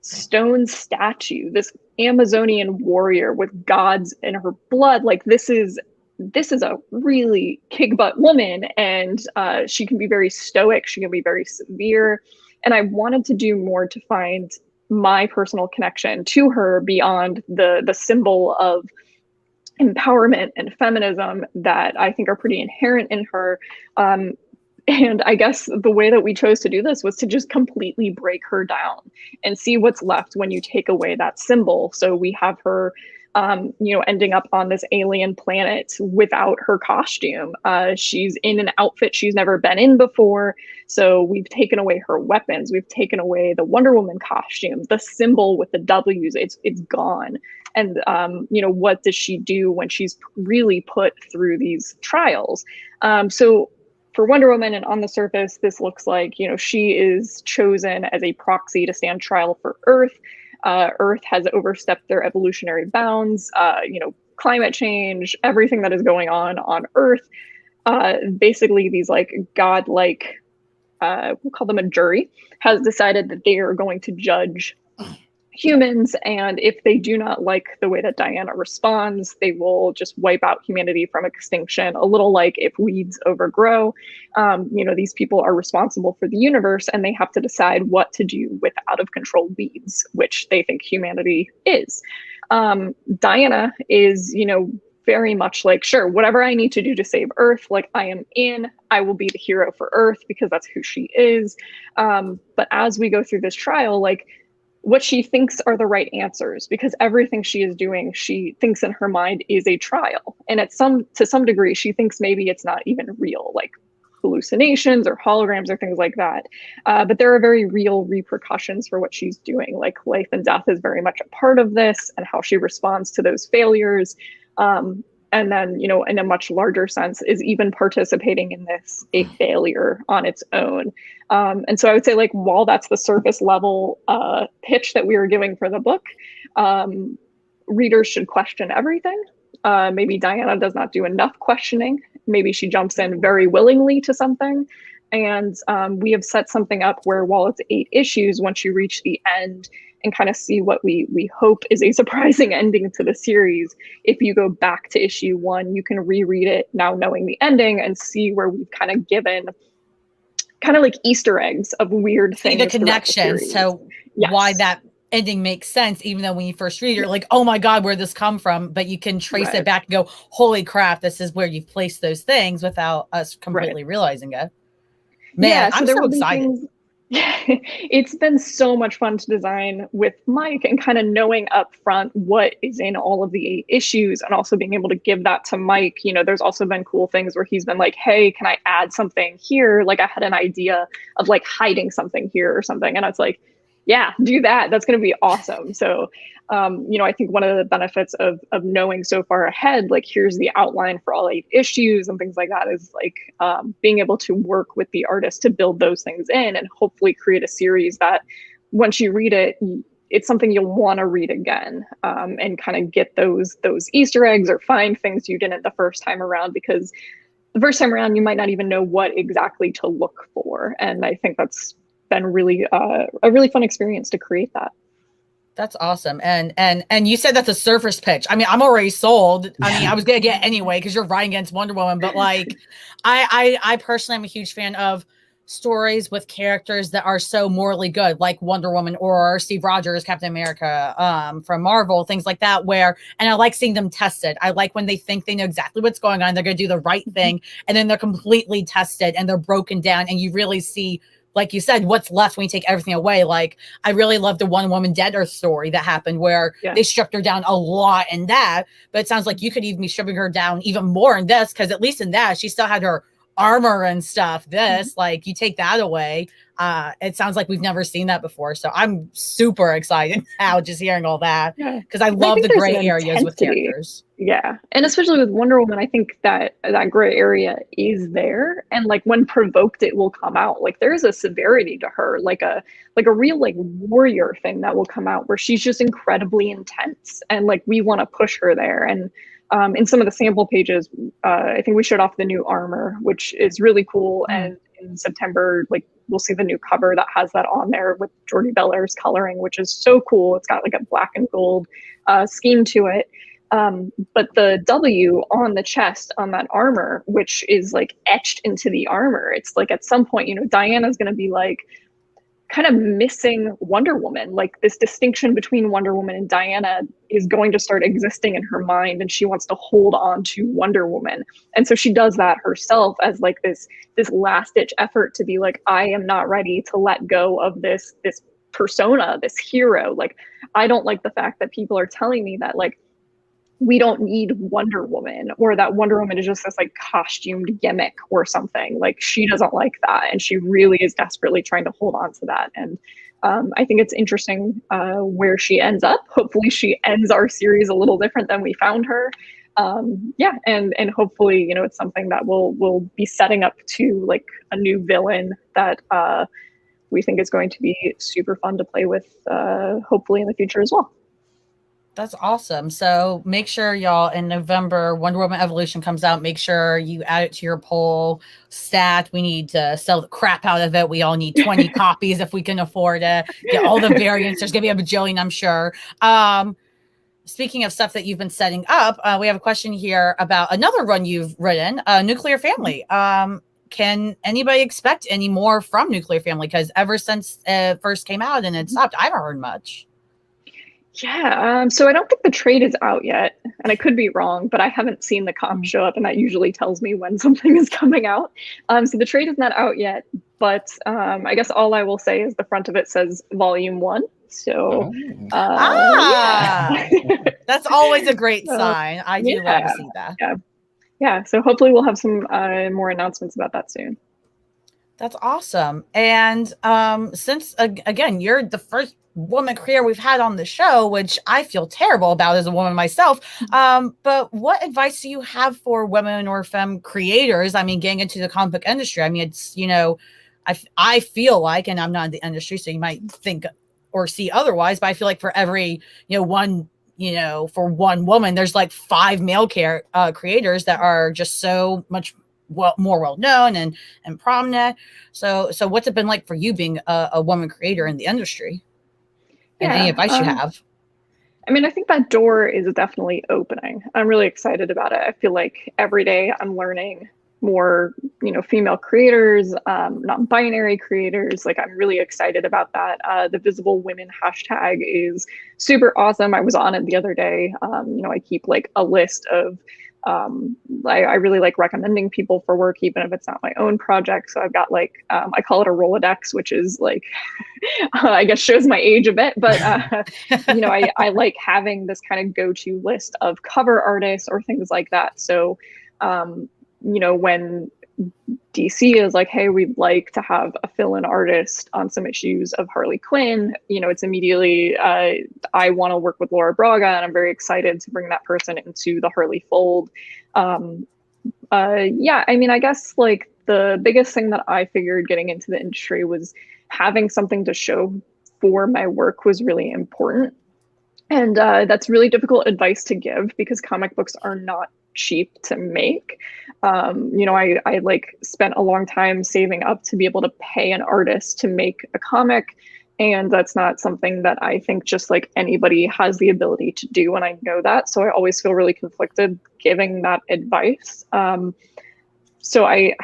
stone statue, this Amazonian warrior with gods in her blood. Like this is a really kick butt woman, and she can be very stoic. She can be very severe. And I wanted to do more to find my personal connection to her beyond the symbol of empowerment and feminism that I think are pretty inherent in her. And I guess the way that we chose to do this was to just completely break her down and see what's left when you take away that symbol. So we have her ending up on this alien planet without her costume. She's in an outfit she's never been in before. So we've taken away her weapons. We've taken away the Wonder Woman costume, the symbol with the W's. It's gone. And what does she do when she's really put through these trials? So for Wonder Woman, and on the surface, this looks like, she is chosen as a proxy to stand trial for Earth. Earth has overstepped their evolutionary bounds, climate change, everything that is going on Earth. Basically, these like godlike, we'll call them a jury, has decided that they are going to judge humans. And if they do not like the way that Diana responds, they will just wipe out humanity from extinction. A little like if weeds overgrow, these people are responsible for the universe and they have to decide what to do with out of control weeds, which they think humanity is. Diana is, very much like, sure, whatever I need to do to save Earth, like I will be the hero for Earth because that's who she is. But as we go through this trial, like, what she thinks are the right answers, because everything she is doing, she thinks in her mind is a trial. And to some degree, she thinks maybe it's not even real, like hallucinations or holograms or things like that. But there are very real repercussions for what she's doing. Like life and death is very much a part of this, and how she responds to those failures. And then, in a much larger sense, is even participating in this a failure on its own. And so I would say, like, while that's the surface level pitch that we were giving for the book, readers should question everything. Maybe Diana does not do enough questioning. Maybe she jumps in very willingly to something. And we have set something up where, while it's 8 issues, once you reach the end and kind of see what we hope is a surprising ending to the series, if you go back to issue 1, you can reread it now knowing the ending and see where we've kind of given kind of like Easter eggs of weird things. The connection. So yes. Why that ending makes sense, even though when you first read it, you're like, oh my God, where'd this come from? But you can trace it back and go, holy crap, this is where you've placed those things without us completely realizing it. Man, I'm so excited. It's been so much fun to design with Mike, and kind of knowing up front what is in all of the 8 issues, and also being able to give that to Mike. There's also been cool things where he's been like, hey, can I add something here? Like I had an idea of like hiding something here or something. And it's like, Yeah, do that. That's going to be awesome. So, I think one of the benefits of knowing so far ahead, like here's the outline for all 8 issues and things like that, is like being able to work with the artist to build those things in and hopefully create a series that once you read it, it's something you'll want to read again, and kind of get those Easter eggs or find things you didn't the first time around, because the first time around you might not even know what exactly to look for. And I think that's been really a really fun experience to create that. That's awesome. And you said that's a surface pitch. I mean, I'm already sold. I mean, I was gonna get anyway because you're writing against Wonder Woman, but like I personally am a huge fan of stories with characters that are so morally good, like Wonder Woman or Steve Rogers, Captain America, from Marvel, things like that, and I like seeing them tested. I like when they think they know exactly what's going on, they're gonna do the right thing, and then they're completely tested and they're broken down, and you really see, like you said, what's left when you take everything away. Like, I really love the One Woman Dead Earth story that happened where they stripped her down a lot in that, but it sounds like you could even be stripping her down even more in this, because at least in that, she still had her armor and stuff. This, like, you take that away, it sounds like we've never seen that before. So I'm super excited now just hearing all that, because I love the gray areas with characters. Yeah, and especially with Wonder Woman, I think that gray area is there, and like when provoked, it will come out. Like there's a severity to her, like a real like warrior thing that will come out, where she's just incredibly intense, and like we want to push her there. And in some of the sample pages, I think we showed off the new armor, which is really cool. And in September, like we'll see the new cover that has that on there with Jordi Belair's coloring, which is so cool. It's got like a black and gold scheme to it. But the W on the chest on that armor, which is like etched into the armor, it's like at some point, Diana's going to be like kind of missing Wonder Woman. Like this distinction between Wonder Woman and Diana is going to start existing in her mind, and she wants to hold on to Wonder Woman. And so she does that herself as like this last ditch effort to be like, I am not ready to let go of this persona, this hero. Like, I don't like the fact that people are telling me that like we don't need Wonder Woman, or that Wonder Woman is just this like costumed gimmick or something. Like, she doesn't like that, and she really is desperately trying to hold on to that. And I think it's interesting where she ends up. Hopefully she ends our series a little different than we found her. And hopefully, it's something that will be setting up to like a new villain that we think is going to be super fun to play with, hopefully in the future as well. That's awesome. So make sure y'all, in November, Wonder Woman Evolution comes out. Make sure you add it to your poll stat. We need to sell the crap out of it. We all need 20 copies if we can afford it. Get all the variants. There's going to be a bajillion, I'm sure. Speaking of stuff that you've been setting up, we have a question here about another run you've written, Nuclear Family. Can anybody expect any more from Nuclear Family? Because ever since it first came out and it stopped, I haven't heard much. Yeah, so I don't think the trade is out yet, and I could be wrong, but I haven't seen the comp show up, and that usually tells me when something is coming out. So the trade is not out yet, but I guess all I will say is the front of it says Volume 1. So, that's always a great sign. I do love to see that. Yeah. So hopefully we'll have some more announcements about that soon. That's awesome. And since again, you're the first woman creator we've had on the show, which I feel terrible about as a woman myself. But what advice do you have for women or femme creators? I mean, getting into the comic book industry. I mean, it's, I feel like, and I'm not in the industry, so you might think or see otherwise, but I feel like for every, one, for one woman, there's like 5 male creators that are just so much more well known and prominent. So what's it been like for you being a woman creator in the industry? And any advice you have? I mean, I think that door is definitely opening. I'm really excited about it. I feel like every day I'm learning more, female creators, non-binary creators. Like, I'm really excited about that. The Visible Women hashtag is super awesome. I was on it the other day. I keep like a list of I really like recommending people for work, even if it's not my own project. So I've got like, I call it a Rolodex, which is like, I guess shows my age a bit, but, I like having this kind of go-to list of cover artists or things like that. So, when DC is like, hey, we'd like to have a fill-in artist on some issues of Harley Quinn, it's immediately, I want to work with Laura Braga, and I'm very excited to bring that person into the Harley fold. I guess like the biggest thing that I figured getting into the industry was having something to show for my work was really important. And that's really difficult advice to give because comic books are not cheap to make. I like spent a long time saving up to be able to pay an artist to make a comic. And that's not something that I think just like anybody has the ability to do. And I know that. So I always feel really conflicted giving that advice. So I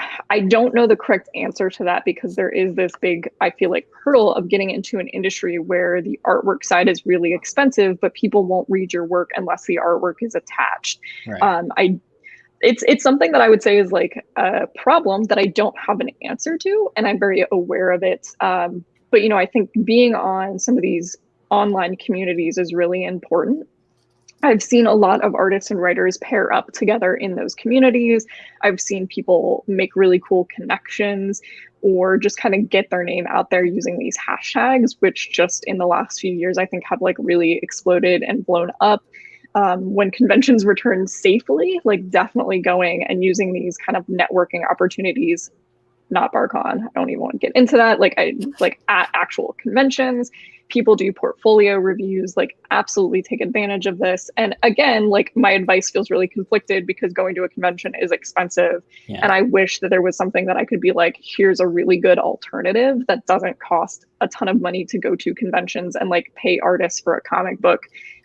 don't know the correct answer to that because there is this big, I feel like, hurdle of getting into an industry where the artwork side is really expensive, but people won't read your work unless the artwork is attached. Right. It's something that I would say is like a problem that I don't have an answer to, and I'm very aware of it. But I think being on some of these online communities is really important. I've seen a lot of artists and writers pair up together in those communities. I've seen people make really cool connections or just kind of get their name out there using these hashtags, which just in the last few years, I think have like really exploded and blown up. When conventions return safely, like definitely going and using these kind of networking opportunities, not BarCon. I don't even want to get into that. Like at actual conventions, people do portfolio reviews, like absolutely take advantage of this. And again, like my advice feels really conflicted because going to a convention is expensive. Yeah. And I wish that there was something that I could be like, here's a really good alternative that doesn't cost a ton of money to go to conventions and like pay artists for a comic book.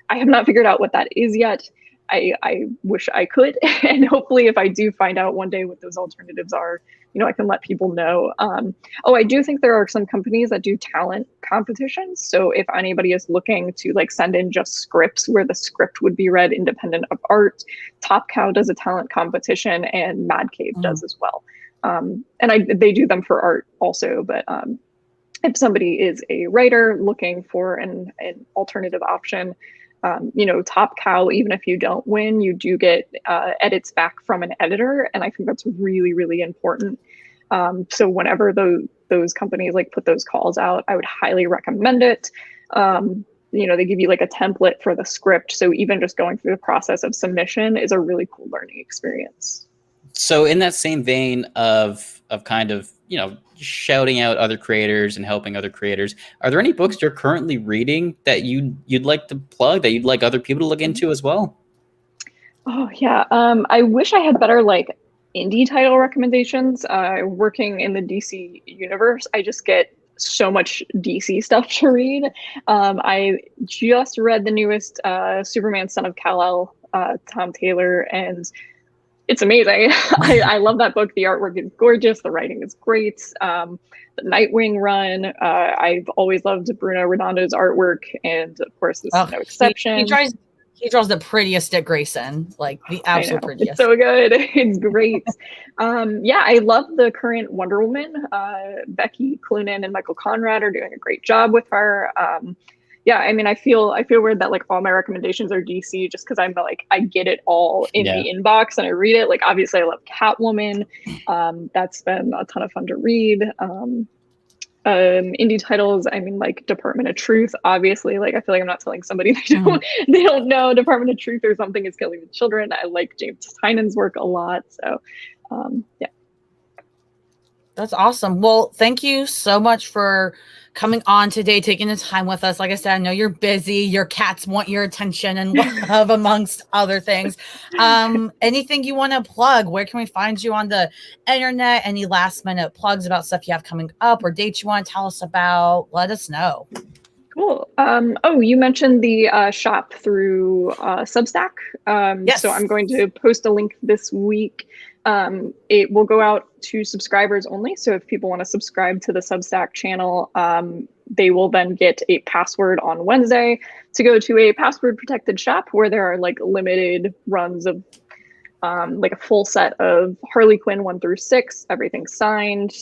I have not figured out what that is yet. I wish I could. And hopefully if I do find out one day what those alternatives are, I can let people know. I do think there are some companies that do talent competitions. So if anybody is looking to like send in just scripts where the script would be read independent of art, Top Cow does a talent competition and Mad Cave does as well. They do them for art also, but if somebody is a writer looking for an alternative option, Top Cow, even if you don't win, you do get edits back from an editor. And I think that's really, really important. So whenever those companies like put those calls out, I would highly recommend it. They give you like a template for the script. So even just going through the process of submission is a really cool learning experience. So in that same vein of kind of, shouting out other creators and helping other creators, are there any books you're currently reading that you'd like to plug, that you'd like other people to look into as well? Oh yeah. I wish I had better like indie title recommendations. Working in the DC universe, I just get so much DC stuff to read. I just read the newest Superman Son of Kal-El, Tom Taylor, and it's amazing. I love that book. The artwork is gorgeous. The writing is great. The Nightwing run. I've always loved Bruno Redondo's artwork, and of course, this is no exception. He draws the prettiest Dick Grayson, like the absolute prettiest. It's so good. It's great. I love the current Wonder Woman. Becky Cloonan and Michael Conrad are doing a great job with her. I feel weird that like all my recommendations are DC just because I'm like, I get it all in the inbox and I read it. Like obviously I love Catwoman. That's been a ton of fun to read. Indie titles, like Department of Truth, obviously. Like I feel like I'm not telling somebody they don't know Department of Truth or Something Is Killing the Children. I like James Tynan's work a lot. So That's awesome. Well, thank you so much for coming on today, taking the time with us. Like I said, I know you're busy. Your cats want your attention and love, amongst other things. Anything you want to plug? Where can we find you on the internet? Any last minute plugs about stuff you have coming up or dates you want to tell us about? Let us know. Cool. You mentioned the shop through Substack. Yes. So I'm going to post a link this week. It will go out to subscribers only. So if people want to subscribe to the Substack channel, they will then get a password on Wednesday to go to a password protected shop where there are like limited runs of like a full set of Harley Quinn 1 through 6, everything signed.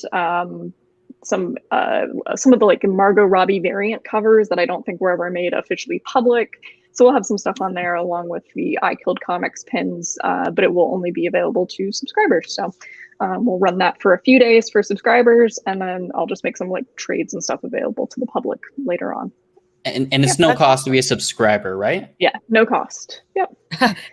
Some of the like Margot Robbie variant covers that I don't think were ever made officially public. So we'll have some stuff on there along with the I Killed Comics pins, but it will only be available to subscribers. So we'll run that for a few days for subscribers, and then I'll just make some like trades and stuff available to the public later on. And it's no cost to be a subscriber, right? Yeah, no cost. Yep.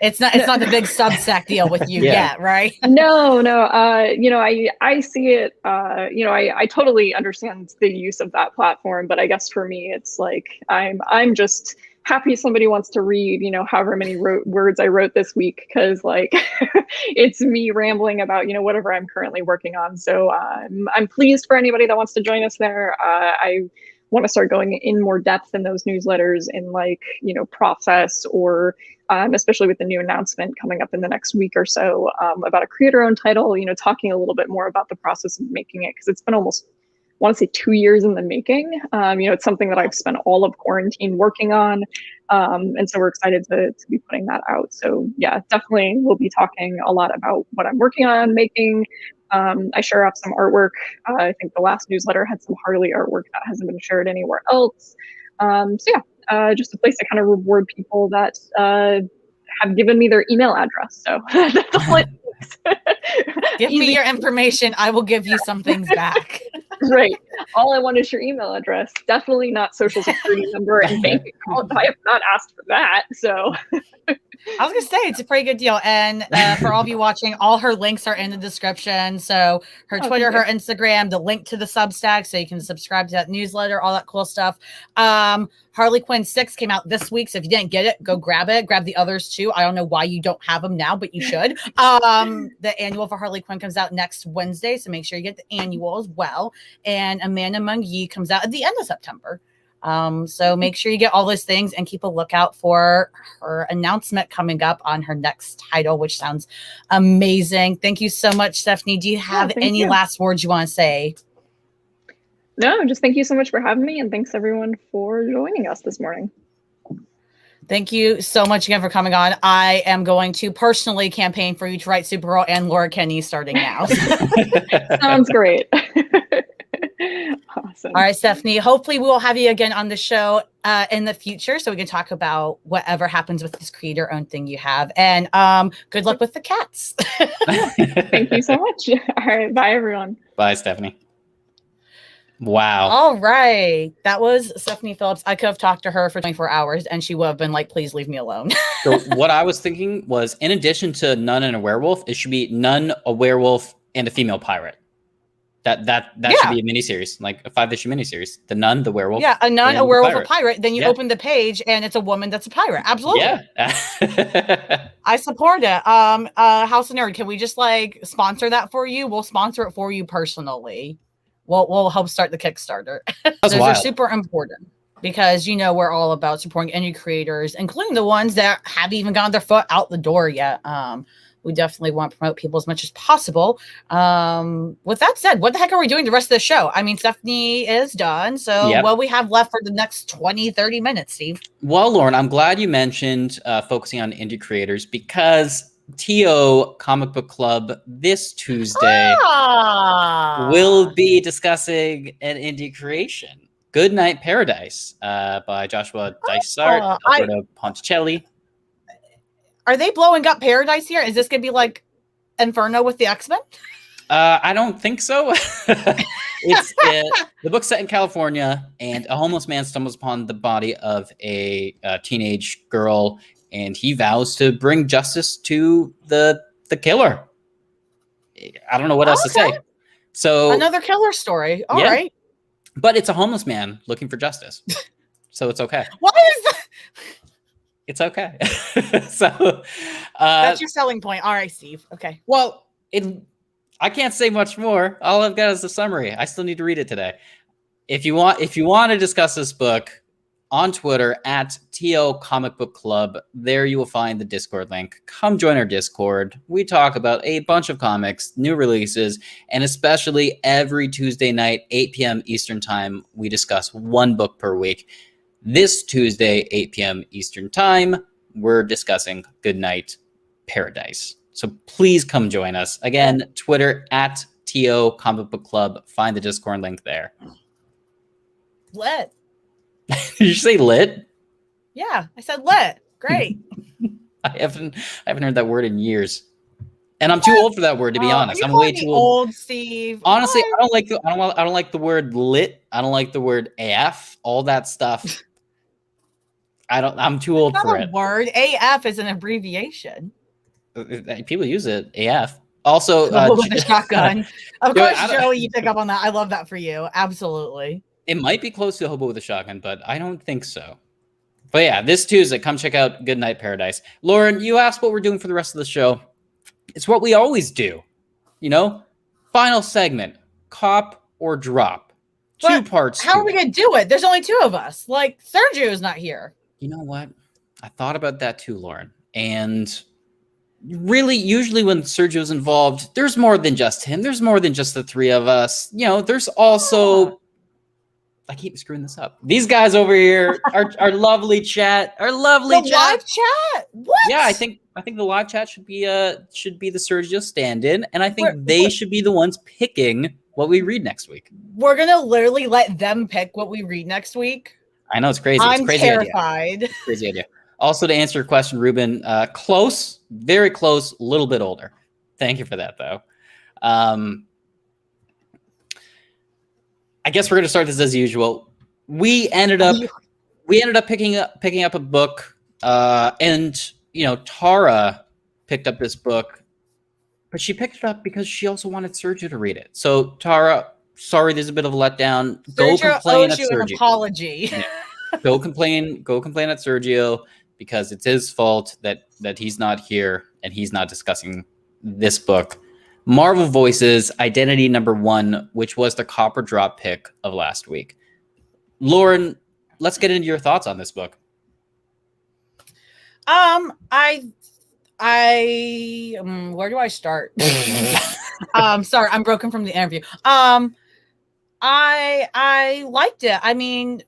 It's not the big Substack deal with you yet, right? No. I see it. I totally understand the use of that platform, but I guess for me, it's like I'm just happy somebody wants to read, however many words I wrote this week, because like it's me rambling about, whatever I'm currently working on. So I'm pleased for anybody that wants to join us there. I want to start going in more depth in those newsletters in process, or especially with the new announcement coming up in the next week or so about a creator-owned title, talking a little bit more about the process of making it, because it's been almost, I want to say 2 years in the making. It's something that I've spent all of quarantine working on. And so we're excited to be putting that out. So yeah, definitely we'll be talking a lot about what I'm working on making. I share up some artwork. I think the last newsletter had some Harley artwork that hasn't been shared anywhere else. Just a place to kind of reward people that have given me their email address. So that's all it takes. Give me your information. I will give you some things back. Right. All I want is your email address. Definitely not social security number and bank account. I have not asked for that. So I was gonna say it's a pretty good deal. And for all of you watching, all her links are in the description. So her Twitter, her Instagram, the link to the Substack, so you can subscribe to that newsletter, all that cool stuff. Harley Quinn 6 came out this week, so if you didn't get it, go grab it. Grab the others too. I don't know why you don't have them now, but you should. The annual for Harley Quinn comes out next Wednesday, so make sure you get the annual as well. And A Man Among Thieves comes out at the end of September. So make sure you get all those things and keep a lookout for her announcement coming up on her next title, which sounds amazing. Thank you so much, Stephanie. Do you have any last words you want to say? No, just thank you so much for having me, and thanks everyone for joining us this morning. Thank you so much again for coming on. I am going to personally campaign for you to write Supergirl and Laura Kinney starting now. Sounds great. Awesome. All right, Stephanie. Hopefully we will have you again on the show in the future, so we can talk about whatever happens with this creator-owned thing you have. And good luck with the cats. Thank you so much. All right. Bye, everyone. Bye, Stephanie. Wow. All right. That was Stephanie Phillips. I could have talked to her for 24 hours and she would have been like, please leave me alone. So what I was thinking was, in addition to Nun and a Werewolf, it should be Nun, a Werewolf, and a Female Pirate. That should be a miniseries, like a 5-issue miniseries. The Nun, the Werewolf. Yeah, a Nun, a Werewolf, a Pirate. Then you open the page and it's a woman that's a pirate. Absolutely. Yeah. I support it. House of Nerd, can we just like sponsor that for you? We'll sponsor it for you personally. We'll help start the Kickstarter. Those are super important because we're all about supporting indie creators, including the ones that haven't even gotten their foot out the door yet. We definitely want to promote people as much as possible. With that said, what the heck are we doing the rest of the show? I mean, Stephanie is done. So what we have left for the next 20, 30 minutes, Steve? Well, Lauren, I'm glad you mentioned focusing on indie creators, because TO Comic Book Club this Tuesday will be discussing an indie creation, Good Night Paradise, by Joshua Dysart, Alberto Ponticelli. Are they blowing up Paradise here? Is this going to be like Inferno with the X-Men? I don't think so. It's the book's set in California, and a homeless man stumbles upon the body of a teenage girl, and he vows to bring justice to the killer. I don't know what else to say. So another killer story. All right. But it's a homeless man looking for justice. So it's okay. What is that? It's okay. So that's your selling point. All right, Steve. Okay. Well, I can't say much more. All I've got is the summary. I still need to read it today. If you want to discuss this book, on Twitter at TO Comic Book Club, there you will find the Discord link. Come join our Discord. We talk about a bunch of comics, new releases, and especially every Tuesday night, 8 p.m. Eastern Time, we discuss one book per week. This Tuesday, 8 p.m. Eastern Time, we're discussing Good Night Paradise. So please come join us. Again, Twitter at TO Comic Book Club. Find the Discord link there. Lit. Did you say lit? Yeah, I said lit. Great. I haven't heard that word in years. And I'm too old for that word, to be Are honest. you I'm way calling too me old. old, Steve? Honestly, What? I don't like the word lit. I don't like the word AF. All that stuff. I'm too old It's for not a it. word. AF is an abbreviation. People use it. AF. Also, With a shotgun. Of Joey, course, Joey, you pick up on that. I love that for you. Absolutely. it might be close to Hobo with a Shotgun, but I don't think so. But yeah, this Tuesday, come check out Goodnight Paradise. Lauren, you asked what we're doing for the rest of the show. It's what we always do. You know, final segment, cop or drop. Two But parts how to are we it. going to do it? There's only two of us. Like, Sergio's not here. You know what? I thought about that too, Lauren. And really, usually when Sergio's involved, there's more than just him. There's more than just the three of us. You know, there's also... I keep screwing this up. These guys over here, our lovely chat, Live chat? What? Yeah, I think the live chat should be the Sergio stand-in, and I think they should be the ones picking what we read next week. We're gonna literally let them pick what we read next week. I know it's crazy. I'm crazy terrified. Idea. Crazy idea. Also, to answer your question, Ruben, close, very close, a little bit older. Thank you for that, though. I guess we're going to start this as usual. We ended up picking up a book, and you know, Tara picked up this book, but she picked it up because she also wanted Sergio to read it. So Tara, sorry, there's a bit of a letdown. Go complain at Sergio. An apology. Yeah. Go complain at Sergio because it's his fault that he's not here and he's not discussing this book. Marvel Voices, Identity Number 1, which was the Copper Drop pick of last week. Lauren, let's get into your thoughts on this book. Where do I start? Sorry, I'm broken from the interview. I liked it. I mean,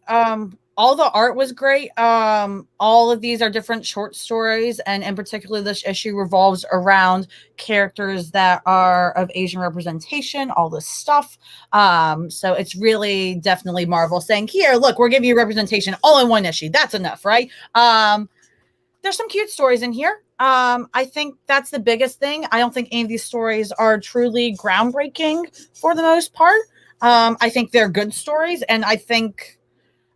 all the art was great. All of these are different short stories, and in particular, this issue revolves around characters that are of Asian representation, all this stuff. So it's really definitely Marvel saying, here, look, we're giving you representation all in one issue. That's enough, right? There's some cute stories in here. I think that's the biggest thing. I don't think any of these stories are truly groundbreaking for the most part. I think they're good stories, and I think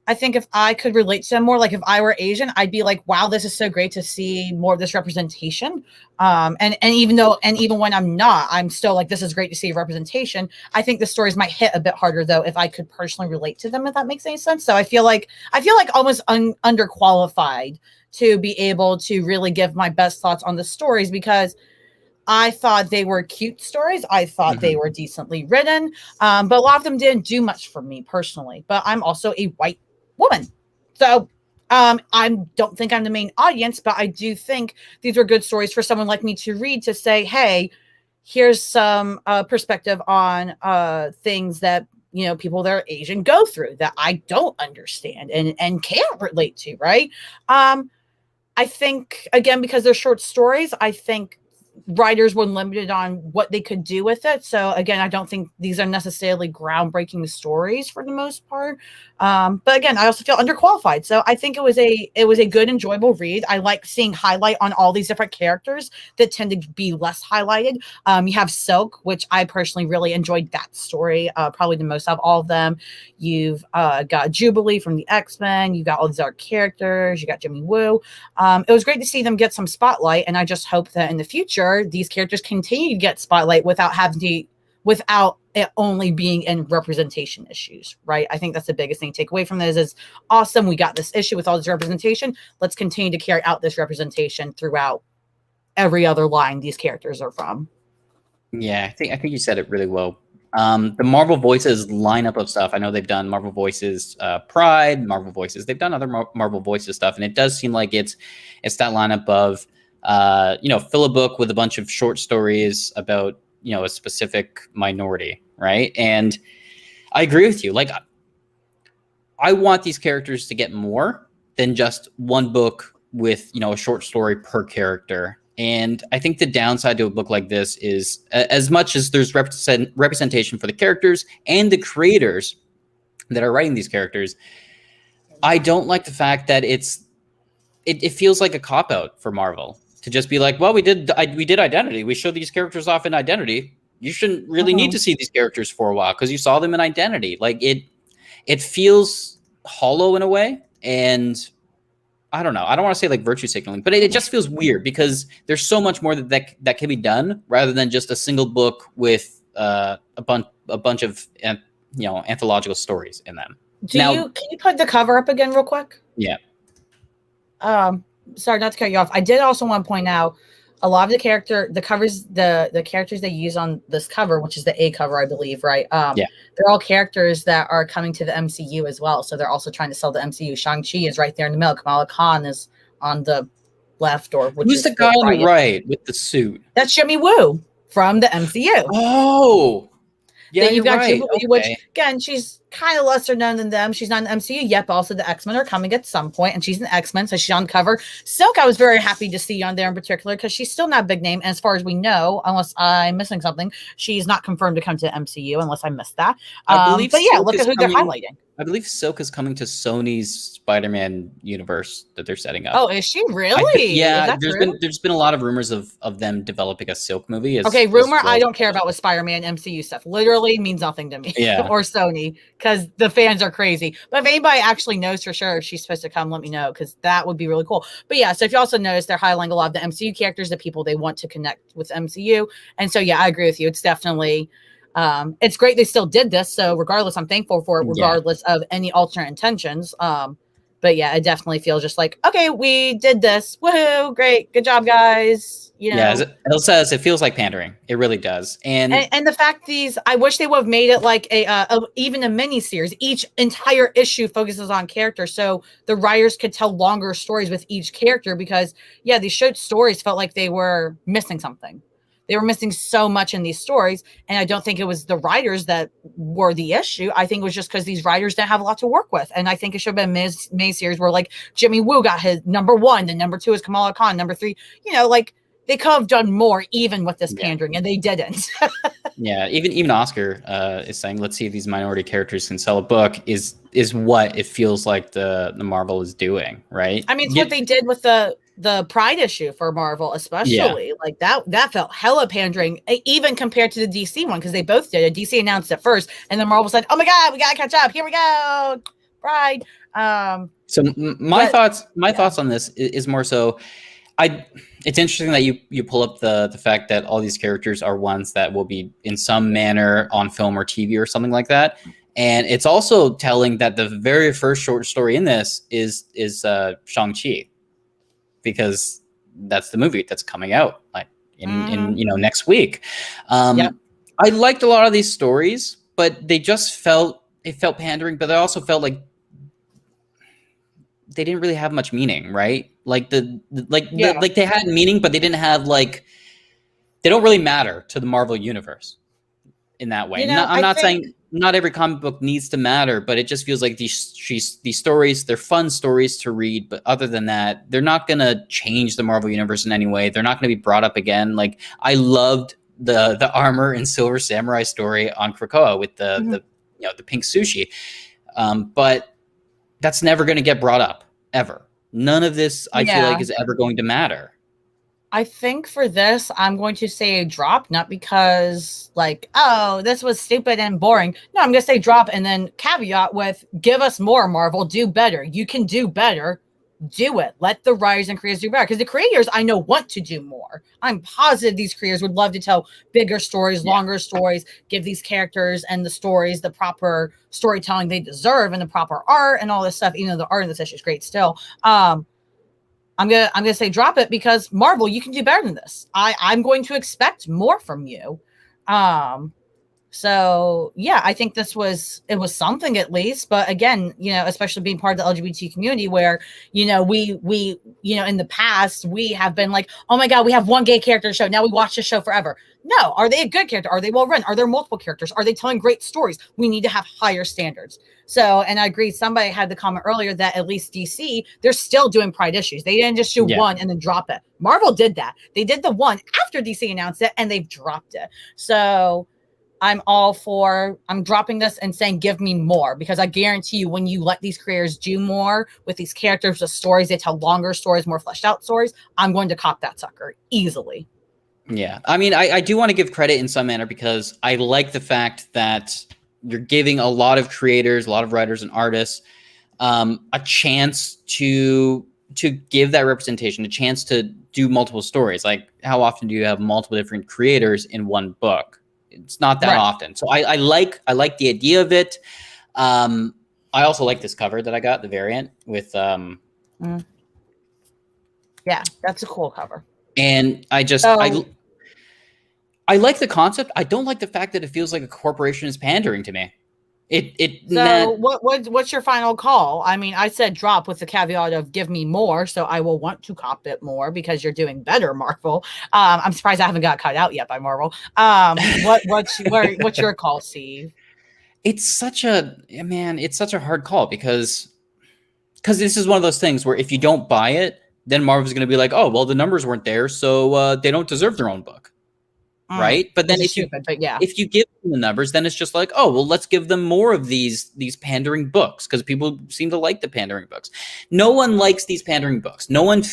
if I could relate to them more, like if I were Asian, I'd be like, wow, this is so great to see more of this representation. And even when I'm not, I'm still like, this is great to see representation. I think the stories might hit a bit harder though, if I could personally relate to them, if that makes any sense. So I feel like almost underqualified to be able to really give my best thoughts on the stories, because I thought they were cute stories. I thought they were decently written. But a lot of them didn't do much for me personally, but I'm also a white woman. So I don't think I'm the main audience, but I do think these were good stories for someone like me to read, to say, hey, here's some perspective on things that, you know, people that are Asian go through that I don't understand and can't relate to, right? I think, again, because they're short stories, I think writers were limited on what they could do with it. So again, I don't think these are necessarily groundbreaking stories for the most part. But again, I also feel underqualified. So I think it was a good, enjoyable read. I like seeing highlight on all these different characters that tend to be less highlighted. You have Silk, which I personally really enjoyed that story, probably the most of all of them. You've got Jubilee from the X-Men. You got all these other characters. You got Jimmy Woo. It was great to see them get some spotlight, and I just hope that in the future these characters continue to get spotlight without it only being in representation issues, right? I think that's the biggest thing to take away from this is awesome. We got this issue with all this representation. Let's continue to carry out this representation throughout every other line these characters are from. Yeah, I think you said it really well. The Marvel Voices lineup of stuff. I know they've done Marvel Voices Pride, Marvel Voices. They've done other Marvel Voices stuff, and it does seem like it's that lineup of fill a book with a bunch of short stories about, you know, a specific minority, right? And I agree with you. Like, I want these characters to get more than just one book with, you know, a short story per character. And I think the downside to a book like this is, as much as there's representation for the characters and the creators that are writing these characters, I don't like the fact that it's it feels like a cop out for Marvel to just be like, well, we did Identity. We showed these characters off in Identity. You shouldn't really need to see these characters for a while because you saw them in Identity. Like it feels hollow in a way, and I don't know. I don't want to say like virtue signaling, but it just feels weird because there's so much more that can be done rather than just a single book with a bunch of anthological stories in them. Can you put the cover up again real quick? Yeah. Sorry, not to cut you off. I did also want to point out a lot of the characters they use on this cover, which is the A cover, I believe, right? They're all characters that are coming to the MCU as well. So they're also trying to sell the MCU. Shang-Chi is right there in the middle. Kamala Khan is on the left, who's the guy on the right with the suit? That's Jimmy Woo from the MCU. Oh, yeah, then you've got right. Jubilee, which again, she's kind of lesser known than them. She's not in the MCU yet, but also the X-Men are coming at some point, and she's an X-Men, so she's on cover. Silk, I was very happy to see on there in particular because she's still not a big name, and as far as we know, unless I'm missing something, she's not confirmed to come to the MCU unless I missed that. I believe but yeah, look at who they're highlighting. I believe Silk is coming to Sony's Spider-Man universe that they're setting up. Oh, is she really? There's been a lot of rumors of them developing a Silk movie. Rumor I don't care about with Spider-Man MCU stuff. Literally means nothing to me. Yeah. Or Sony, because the fans are crazy. But if anybody actually knows for sure if she's supposed to come, let me know, because that would be really cool. But yeah, so if you also notice, they're highlighting a lot of the MCU characters, the people they want to connect with MCU. And so yeah, I agree with you. It's definitely it's great they still did this. So regardless, I'm thankful for it, regardless of any alternate intentions. But yeah, it definitely feels just like, okay, we did this. Woohoo! Great, good job, guys. Yeah, as it says, it feels like pandering. It really does. And the fact I wish they would have made it like even a mini series. Each entire issue focuses on characters, so the writers could tell longer stories with each character. Because these short stories felt like they were missing something. They were missing so much in these stories, and I don't think it was the writers that were the issue. I think it was just because these writers didn't have a lot to work with, and I think it should have been a mini series where like Jimmy Woo got his number 1, then number 2 is Kamala Khan, number 3. Like they could have done more even with this pandering, and they didn't. Yeah, even Oscar is saying, let's see if these minority characters can sell a book. Is what it feels like the Marvel is doing, right? I mean, it's what they did with the Pride issue for Marvel, especially like that felt hella pandering, even compared to the DC one, because they both did it. DC announced it first, and then Marvel said, "Oh my God, we gotta catch up. Here we go, Pride." So my thoughts on this is more so. It's interesting that you pull up the fact that all these characters are ones that will be in some manner on film or TV or something like that. And it's also telling that the very first short story in this is Shang-Chi, because that's the movie that's coming out like in next week. I liked a lot of these stories, but they just felt pandering, but they also felt like they didn't really have much meaning, right? Like they had meaning, but they didn't have they don't really matter to the Marvel universe in that way. I'm not saying not every comic book needs to matter, but it just feels like these stories, they're fun stories to read, but other than that, they're not going to change the Marvel universe in any way. They're not going to be brought up again. Like I loved the Armor and Silver Samurai story on Krakoa with the pink sushi. But that's never going to get brought up ever. None of this I feel like is ever going to matter. I think for this, I'm going to say drop, not because like, oh, this was stupid and boring. No, I'm going to say drop and then caveat with give us more, Marvel. Do better. You can do better. Do it. Let the writers and creators do better. Because the creators, I know, want to do more. I'm positive these creators would love to tell bigger stories, longer stories, give these characters and the stories the proper storytelling they deserve and the proper art and all this stuff. Even though the art in this issue is great still. I'm gonna say drop it because Marvel, you can do better than this. I'm going to expect more from you. So yeah, I think it was something at least. But again, especially being part of the LGBT community where, we in the past, we have been like, oh my God, we have one gay character show. Now we watch the show forever. No, are they a good character? Are they well run? Are there multiple characters? Are they telling great stories? We need to have higher standards. So, and I agree. Somebody had the comment earlier that at least DC, they're still doing Pride issues. They didn't just do one and then drop it. Marvel did that. They did the one after DC announced it and they've dropped it. So I'm all for, I'm dropping this and saying, give me more, because I guarantee you when you let these creators do more with these characters, the stories, they tell longer stories, more fleshed out stories, I'm going to cop that sucker easily. Yeah. I mean, I do want to give credit in some manner because I like the fact that you're giving a lot of creators, a lot of writers and artists a chance to give that representation, a chance to do multiple stories. Like, how often do you have multiple different creators in one book? It's not that often. So I like the idea of it. I also like this cover that I got, the variant with yeah, that's a cool cover. And I just I like the concept. I don't like the fact that it feels like a corporation is pandering to me. What's your final call? I mean, I said drop with the caveat of give me more, so I will want to cop it more because you're doing better, Marvel. I'm surprised I haven't got cut out yet by Marvel. What's your call, Steve? It's such a hard call because this is one of those things where if you don't buy it, then Marvel's going to be like, oh, well, the numbers weren't there, so they don't deserve their own book. Right. But then if you give them the numbers, then it's just like, oh, well, let's give them more of these pandering books because people seem to like the pandering books. No one likes these pandering books. No one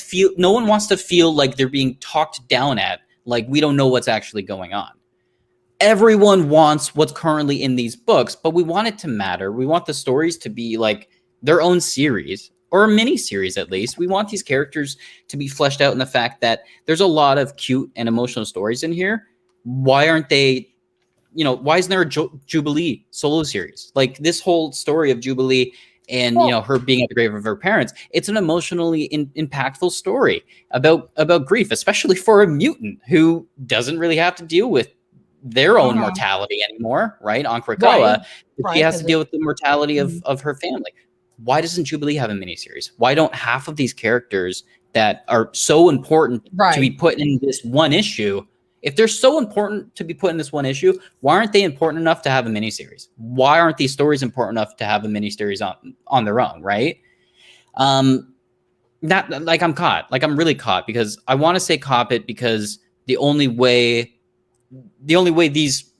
wants to feel like they're being talked down at, like we don't know what's actually going on. Everyone wants what's currently in these books, but we want it to matter. We want the stories to be like their own series. Or a mini series, at least. We want these characters to be fleshed out in the fact that there's a lot of cute and emotional stories in here. Why aren't they, why isn't there a Jubilee solo series? Like this whole story of Jubilee and, her being at the grave of her parents, it's an emotionally impactful story about grief, especially for a mutant who doesn't really have to deal with their own mortality anymore, right? On Krakoa, she has to deal with the mortality of her family. Why doesn't Jubilee have a miniseries? Why don't half of these characters that are so important to be put in this one issue, if they're so important to be put in this one issue, why aren't they important enough to have a miniseries? Why aren't these stories important enough to have a miniseries on their own, right? I'm caught. Like, I'm really caught because I want to say cop it because the only way these,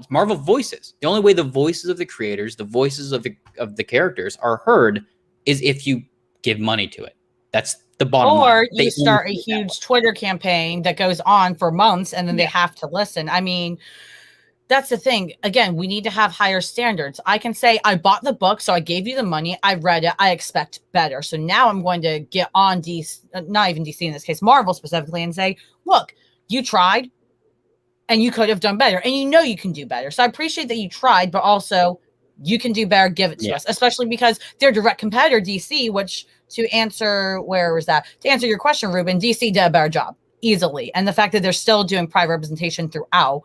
Marvel voices, the only way the voices of the creators, the voices of the characters are heard is if you give money to it. That's the bottom line. Or you start a huge Twitter campaign that goes on for months and then they have to listen. I mean, that's the thing. Again, we need to have higher standards. I can say I bought the book, so I gave you the money. I read it. I expect better. So now I'm going to get on DC, not even DC in this case, Marvel specifically, and say, look, you tried and you could have done better. And you can do better. So I appreciate that you tried, but also you can do better. Give it to us, especially because they're direct competitor DC, which to answer your question, Ruben, DC did a better job easily. And the fact that they're still doing pride representation throughout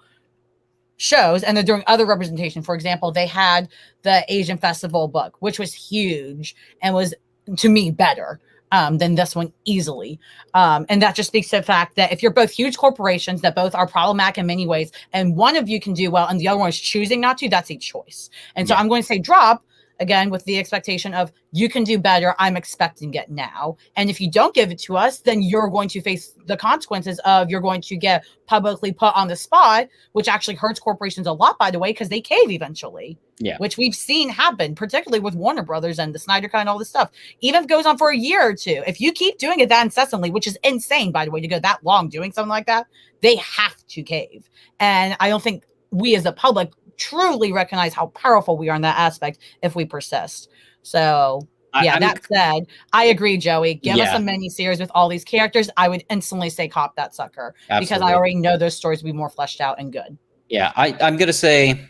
shows and they're doing other representation. For example, they had the Asian Festival book, which was huge and was, to me, better than this one easily. And that just speaks to the fact that if you're both huge corporations that both are problematic in many ways, and one of you can do well and the other one is choosing not to, that's a choice. And so I'm going to say drop, again, with the expectation of you can do better. I'm expecting it now. And if you don't give it to us, then you're going to face the consequences of you're going to get publicly put on the spot, which actually hurts corporations a lot, by the way, because they cave eventually. Yeah. Which we've seen happen, particularly with Warner Brothers and the Snyder Cut and all this stuff. Even if it goes on for a year or two, if you keep doing it that incessantly, which is insane, by the way, to go that long doing something like that, they have to cave. And I don't think we as a public truly recognize how powerful we are in that aspect if we persist. So that said, I agree, Joey. Give us a mini series with all these characters. I would instantly say cop that sucker. Absolutely. Because I already know those stories will be more fleshed out and good. Yeah, I'm gonna say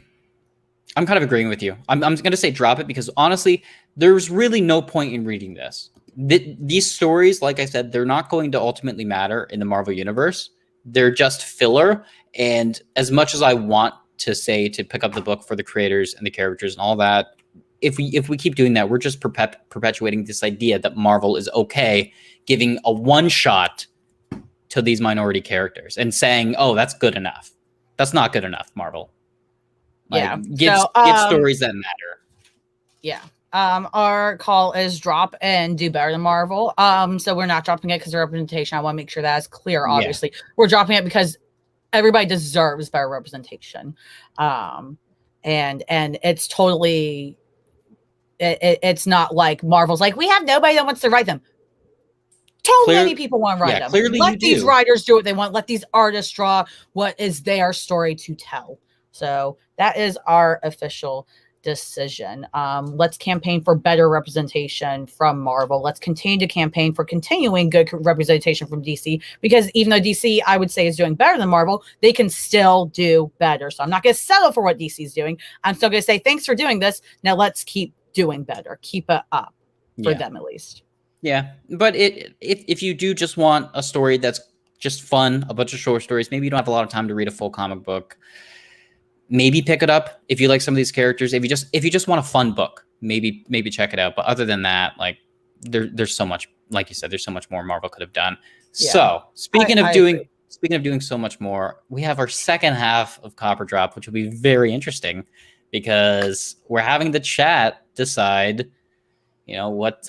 I'm kind of agreeing with you. I'm gonna say drop it because honestly, there's really no point in reading this. These stories, like I said, they're not going to ultimately matter in the Marvel universe. They're just filler. And as much as I want to say to pick up the book for the creators and the characters and all that, if we keep doing that, we're just perpetuating this idea that Marvel is okay giving a one shot to these minority characters and saying, oh, that's good enough. That's not good enough, Marvel. Give stories that matter. Yeah. Our call is drop and do better than Marvel. So we're not dropping it because of representation. I want to make sure that is clear. Obviously, we're dropping it because everybody deserves better representation. And it's totally, it's not like Marvel's like, we have nobody that wants to write them. Many people want to write them. Clearly let these writers do what they want. Let these artists draw what is their story to tell. So that is our official decision. Let's campaign for better representation from Marvel. Let's continue to campaign for continuing good representation from DC, because even though DC, I would say, is doing better than Marvel, they can still do better. So I'm not going to settle for what DC is doing. I'm still going to say, thanks for doing this. Now let's keep doing better. Keep it up for them, at least. Yeah. But if you do just want a story that's just fun, a bunch of short stories, maybe you don't have a lot of time to read a full comic book, maybe pick it up. If you like some of these characters, if you just want a fun book, maybe check it out. But other than that, like there's so much, like you said, there's so much more Marvel could have done. Yeah. So speaking of doing so much more, we have our second half of Copper Drop, which will be very interesting because we're having the chat decide, what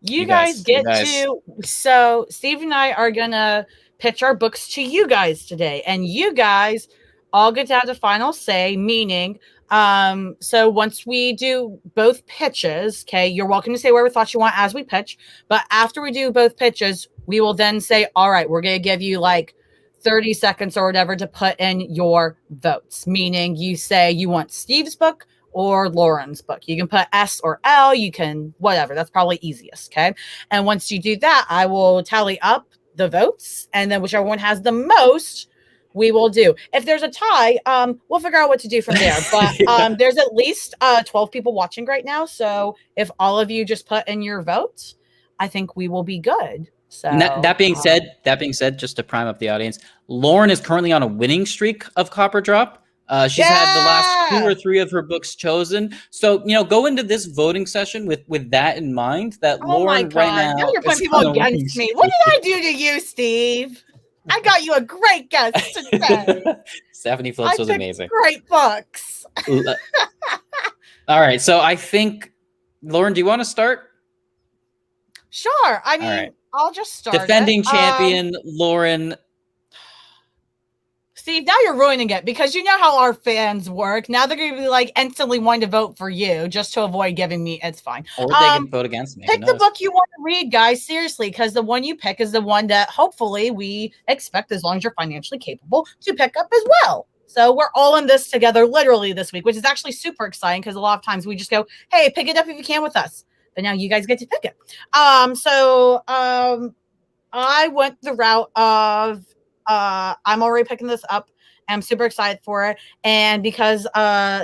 you guys get to. So Steve and I are gonna pitch our books to you guys today, and you guys all get to have the final say, meaning, so once we do both pitches, okay, you're welcome to say whatever thoughts you want as we pitch, but after we do both pitches, we will then say, all right, we're going to give you like 30 seconds or whatever to put in your votes, meaning you say you want Steve's book or Lauren's book. You can put S or L, you can, whatever, that's probably easiest, okay? And once you do that, I will tally up the votes, and then whichever one has the most, we will do. If there's a tie, we'll figure out what to do from there. But there's at least 12 people watching right now. So if all of you just put in your votes, I think we will be good. So that being said, just to prime up the audience, Lauren is currently on a winning streak of Copper Drop. She's had the last 2 or 3 of her books chosen. So, go into this voting session with that in mind, that Lauren right now you're putting people against me. What did I do to you, Steve? I got you a great guest today. Stephanie Phillips was amazing. Great books. All right. So I think, Lauren, do you want to start? Sure. I mean, I'll just start. Defending champion, Lauren. Steve, now you're ruining it, because you know how our fans work. Now they're going to be like instantly wanting to vote for you just to avoid giving me. It's fine. Or they can vote against me. Pick the book you want to read, guys. Seriously, because the one you pick is the one that hopefully we expect, as long as you're financially capable, to pick up as well. So we're all in this together literally this week, which is actually super exciting, because a lot of times we just go, hey, pick it up if you can with us. But now you guys get to pick it. I went the route of I'm already picking this up. I'm super excited for it. And because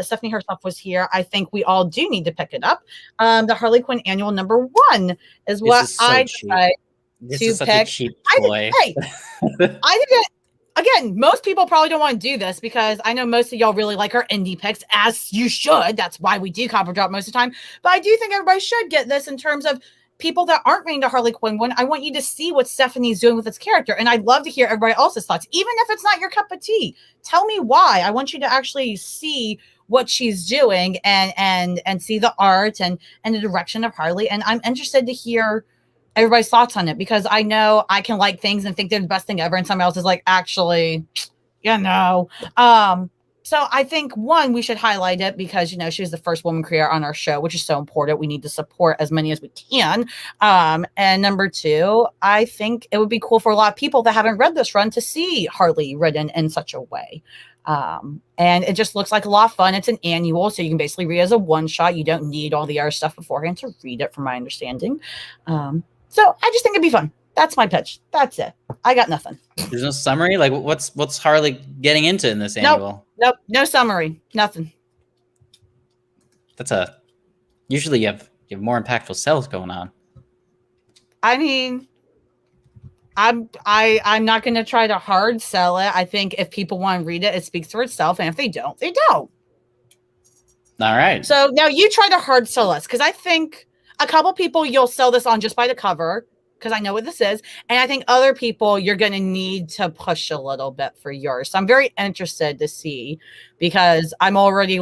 Stephanie herself was here, I think we all do need to pick it up. The Harley Quinn Annual #1 is what I decided to pick. Such a cheap toy. I didn't. Again, most people probably don't want to do this, because I know most of y'all really like our indie picks, as you should. That's why we do Copper Drop most of the time. But I do think everybody should get this in terms of people that aren't reading the Harley Quinn one. I want you to see what Stephanie's doing with its character. And I'd love to hear everybody else's thoughts, even if it's not your cup of tea. Tell me why. I want you to actually see what she's doing and see the art and the direction of Harley. And I'm interested to hear everybody's thoughts on it, because I know I can like things and think they're the best thing ever, and somebody else is like, actually, So I think, one, we should highlight it because, she was the first woman creator on our show, which is so important. We need to support as many as we can. And number 2, I think it would be cool for a lot of people that haven't read this run to see Harley written in such a way. And it just looks like a lot of fun. It's an annual, so you can basically read it as a one-shot. You don't need all the other stuff beforehand to read it, from my understanding. So I just think it'd be fun. That's my pitch. That's it. I got nothing. There's no summary? Like, what's Harley getting into in this annual? Nope. No summary. Nothing. Usually you have more impactful sells going on. I mean, I'm not going to try to hard sell it. I think if people want to read it, it speaks for itself. And if they don't, they don't. All right. So now you try to hard sell us, because I think a couple people you'll sell this on just by the cover, because I know what this is. And I think other people, you're going to need to push a little bit for yours. So I'm very interested to see, because I'm already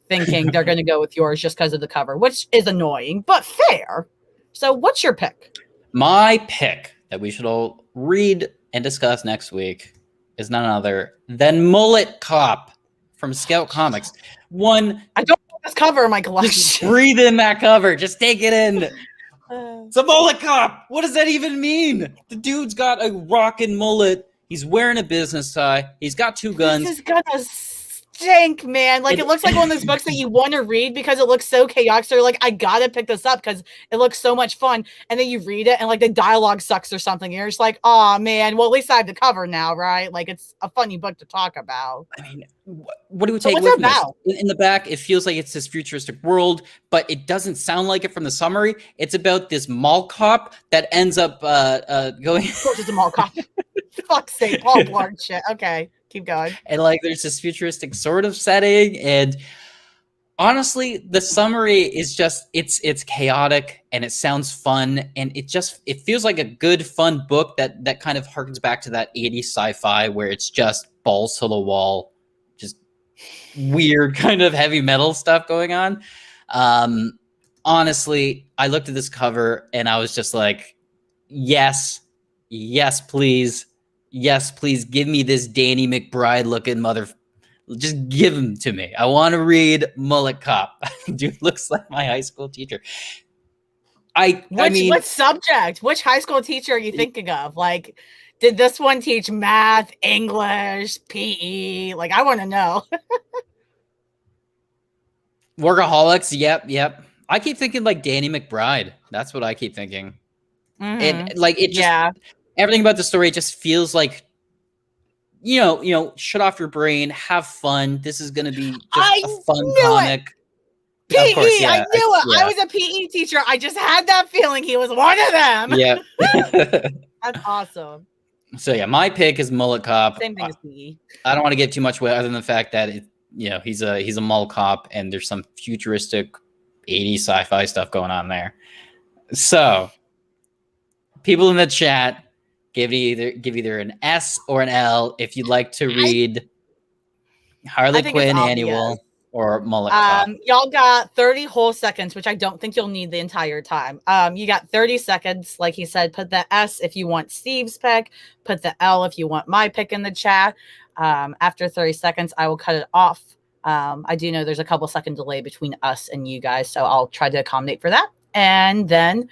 thinking they're going to go with yours just because of the cover, which is annoying, but fair. So what's your pick? My pick that we should all read and discuss next week is none other than Mullet Cop from Scout Comics. One, I don't want this cover in my just collection. breathe in that cover. Just take it in. It's a mullet cop. What does that even mean? The dude's got a rockin' mullet. He's wearing a business tie. He's got 2 guns. This is gonna stink, man. Like, it looks like one of those books that you want to read because it looks so chaotic. So you're like, I gotta pick this up because it looks so much fun. And then you read it and like the dialogue sucks or something. And you're just like, oh man, well at least I have the cover now, right? Like, it's a funny book to talk about. I mean, what do we take what's away it from this? about? In the back, it feels like it's this futuristic world, but it doesn't sound like it from the summary. It's about this mall cop that ends up going. Of course, it's a mall cop. Fuck's sake, Paul Blart shit. Okay, keep going. And like, there's this futuristic sort of setting, and honestly, the summary is just it's chaotic and it sounds fun, and it feels like a good fun book that kind of harkens back to that 80s sci-fi where it's just balls to the wall, just weird kind of heavy metal stuff going on. Honestly, I looked at this cover and I was just like, yes, please. Yes, please give me this Danny McBride looking mother. Just give him to me. I want to read Mullet Cop. Dude looks like my high school teacher. I mean, what subject? Which high school teacher are you thinking of? Like, did this one teach math, English, PE? Like, I want to know. Workaholics. Yep. I keep thinking like Danny McBride. That's what I keep thinking. And like, it just, everything about the story just feels like, you know, shut off your brain, have fun. This is going to be just a fun comic. PE, of course, I knew it. Yeah. I was a PE teacher. I just had that feeling he was one of them. Yeah. That's awesome. So yeah, my pick is Mullet Cop. Same thing as PE. I don't want to give too much away other than the fact that he's a mall cop and there's some futuristic 80s sci-fi stuff going on there. So people in the chat give either an S or an L if you'd like to read Harley Quinn Annual or Mullet Cop. Y'all got 30 whole seconds, which I don't think you'll need the entire time. You got 30 seconds. Like he said, put the S if you want Steve's pick, put the L if you want my pick in the chat. After 30 seconds, I will cut it off. I do know there's a couple second delay between us and you guys, so I'll try to accommodate for that. And then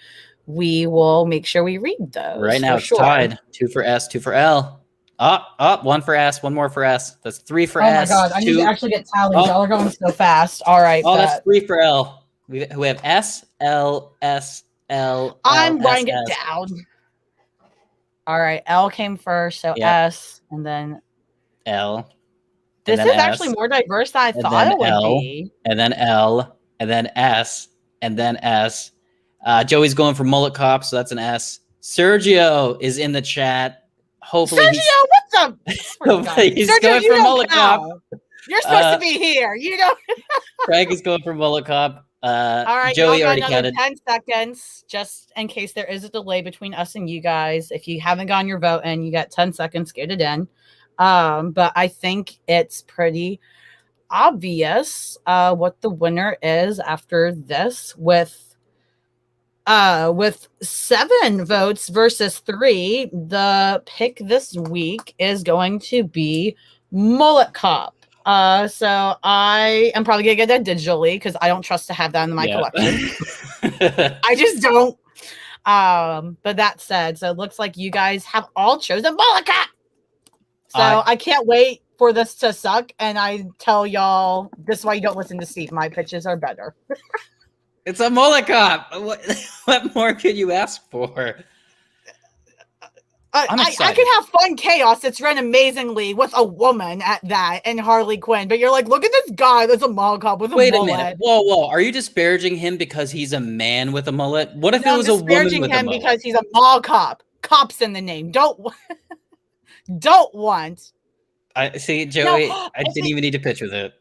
we will make sure we read those. Right now it's tied. 2 for S, 2 for L. Up, 1 for S, 1 more for S. That's 3 for S. Oh my god, I need to actually get tallies. Y'all are going so fast. All right. That's 3 for L. We have S, L, S, L. I'm writing it down. All right, L came first, so S, and then L. This is actually more diverse than I thought it would be. And then L, and then S, and then S. Joey's going for Mullet Cop, so that's an S. Sergio is in the chat. Hopefully, Sergio, what's up? Hopefully he's Sergio, going for Mullet Cop. You're supposed to be here. You know. Frank is going for Mullet Cop. All right, Joey already another counted. 10 seconds, just in case there is a delay between us and you guys. If you haven't gotten your vote in, you got 10 seconds. Get it in. But I think it's pretty obvious what the winner is after this with 7 votes versus 3. The pick this week is going to be Mullet Cop. So I am probably gonna get that digitally because I don't trust to have that in my collection. I just don't. But that said, so it looks like you guys have all chosen Mullet Cop. So I can't wait for this to suck. And I tell y'all, this is why you don't listen to Steve. My pitches are better. It's a Mullet Cop. What more could you ask for? I can have fun chaos that's run amazingly with a woman at that and Harley Quinn, but you're like, look at this guy that's a mall cop with a mullet. Wait a minute. Whoa. Are you disparaging him because he's a man with a mullet? What if it was a woman with a mullet? I'm disparaging him because he's a mall cop. Cops in the name. Don't want. I see, Joey. No, I didn't even need to pitch with it.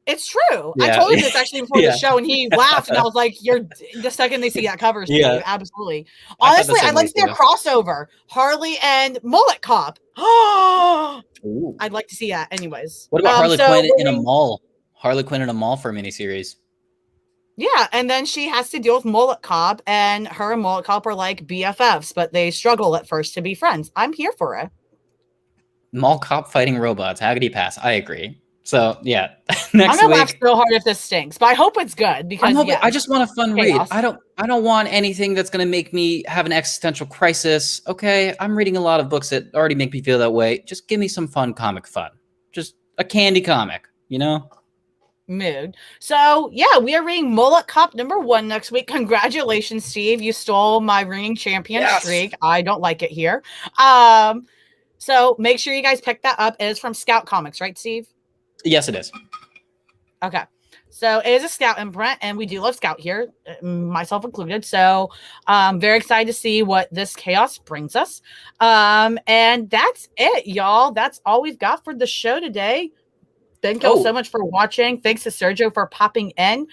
It's true. Yeah. I told him this actually before the show, and he laughed, and I was like, "You're the second they see that cover, Steve, absolutely." Honestly, I'd like to see a crossover: Harley and Mullet Cop. I'd like to see that. Anyways, what about Harley Quinn in a mall? Harley Quinn in a mall for a miniseries. Yeah, and then she has to deal with Mullet Cop, and her and Mullet Cop are like BFFs, but they struggle at first to be friends. I'm here for it. Mall cop fighting robots. How could he pass? I agree. So yeah, next I'm gonna laugh week. so hard if this stinks, but I hope it's good because I just want a fun read. chaos. I don't want anything that's gonna make me have an existential crisis. Okay, I'm reading a lot of books that already make me feel that way. Just give me some fun comic fun. Just a candy comic, you know? Mood. So yeah, we are reading Mullet Cop #1 next week. Congratulations, Steve. You stole my reigning champion streak. I don't like it here. So make sure you guys pick that up. It is from Scout Comics, right, Steve? Yes, it is. Okay. So it is a Scout imprint, and we do love Scout here, myself included. So very excited to see what this chaos brings us. And that's it, y'all. That's all we've got for the show today. Thank you all so much for watching. Thanks to Sergio for popping in.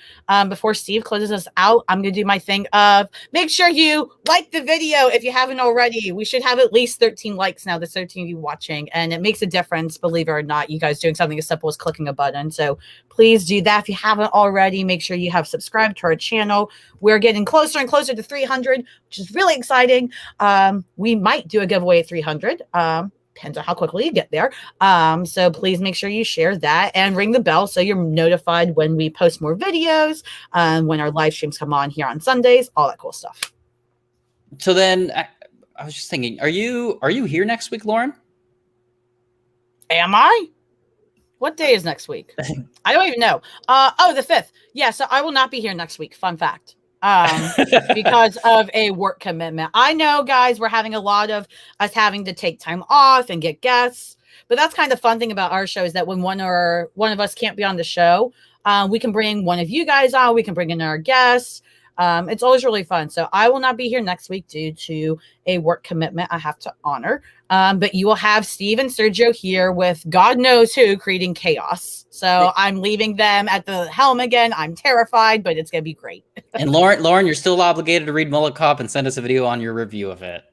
Before Steve closes us out, I'm going to do my thing of make sure you like the video if you haven't already. We should have at least 13 likes now. There's 13 of you watching, and it makes a difference, believe it or not, you guys doing something as simple as clicking a button. So please do that. If you haven't already, make sure you have subscribed to our channel. We're getting closer and closer to 300, which is really exciting. We might do a giveaway at 300. Depends on how quickly you get there. So please make sure you share that and ring the bell so you're notified when we post more videos, when our live streams come on here on Sundays, all that cool stuff. So then I was just thinking, are you here next week, Lauren? Am I? What day is next week? I don't even know. Oh, the 5th. Yeah, so I will not be here next week. Fun fact. Because of a work commitment. I know, guys, we're having a lot of us having to take time off and get guests, but that's kind of the fun thing about our show is that when one of us can't be on the show, we can bring one of you guys on. We can bring in our guests. It's always really fun. So I will not be here next week due to a work commitment I have to honor. But you will have Steve and Sergio here with God knows who creating chaos. So I'm leaving them at the helm again. I'm terrified, but it's going to be great. And Lauren, you're still obligated to read Mullet Cop and send us a video on your review of it.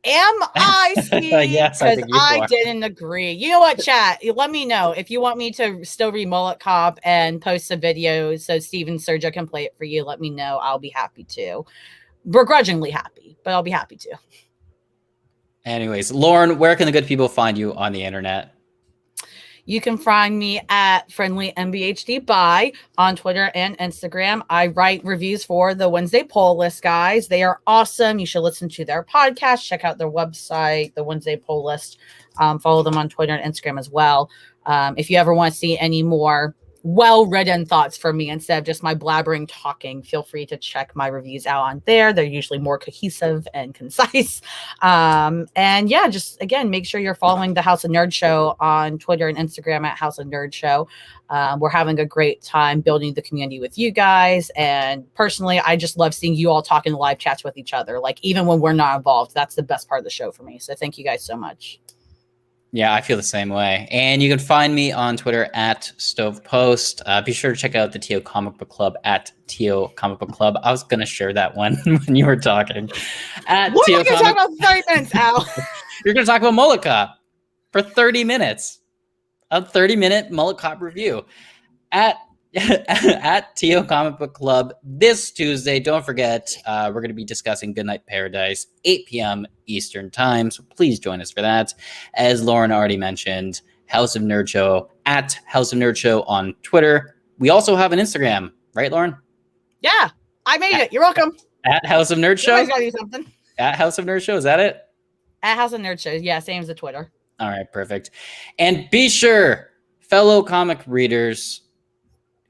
Am I, Steve? Yes, I Because think you are. didn't agree. You know what, chat? Let me know if you want me to still read Mullet Cop and post a video so Steve and Sergio can play it for you. Let me know. I'll be happy to. Begrudgingly happy, but I'll be happy to. Anyways, Lauren, where can the good people find you on the internet? You can find me at Friendly MBHD Buy on Twitter and Instagram. I write reviews for the Wednesday Poll List, guys. They are awesome. You should listen to their podcast, check out their website, the Wednesday Poll List. Follow them on Twitter and Instagram as well. If you ever want to see any more well-written thoughts from me instead of just my blabbering talking, feel free to check my reviews out on there. They're usually more cohesive and concise. And yeah, just again, make sure you're following the House of Nerd Show on Twitter and Instagram at House of Nerd Show. We're having a great time building the community with you guys. And personally, I just love seeing you all talk in live chats with each other. Like even when we're not involved, that's the best part of the show for me. So thank you guys so much. Yeah, I feel the same way. And you can find me on Twitter at StovePost. Be sure to check out the TO Comic Book Club at TO Comic Book Club. I was going to share that one when you were talking. At what TO am I going to talk about 30 minutes, Al? You're going to talk about Mullet Cop for 30 minutes. A 30-minute Mullet Cop review. At TO Comic Book Club this Tuesday. Don't forget, we're going to be discussing Goodnight Paradise, 8 p.m. Eastern Time. So please join us for that. As Lauren already mentioned, House of Nerd Show at House of Nerd Show on Twitter. We also have an Instagram, right, Lauren? Yeah, I made it. You're welcome. At House of Nerd Show. You guys got to do something. At House of Nerd Show. Is that it? At House of Nerd Show. Yeah, same as the Twitter. All right, perfect. And be sure, fellow comic readers,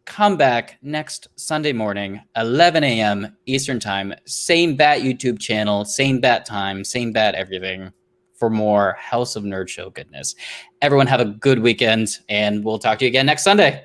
come back next Sunday morning, 11 a.m. Eastern Time. Same bat YouTube channel, same bat time, same bat everything for more House of Nerd Show goodness. Everyone have a good weekend, and we'll talk to you again next Sunday.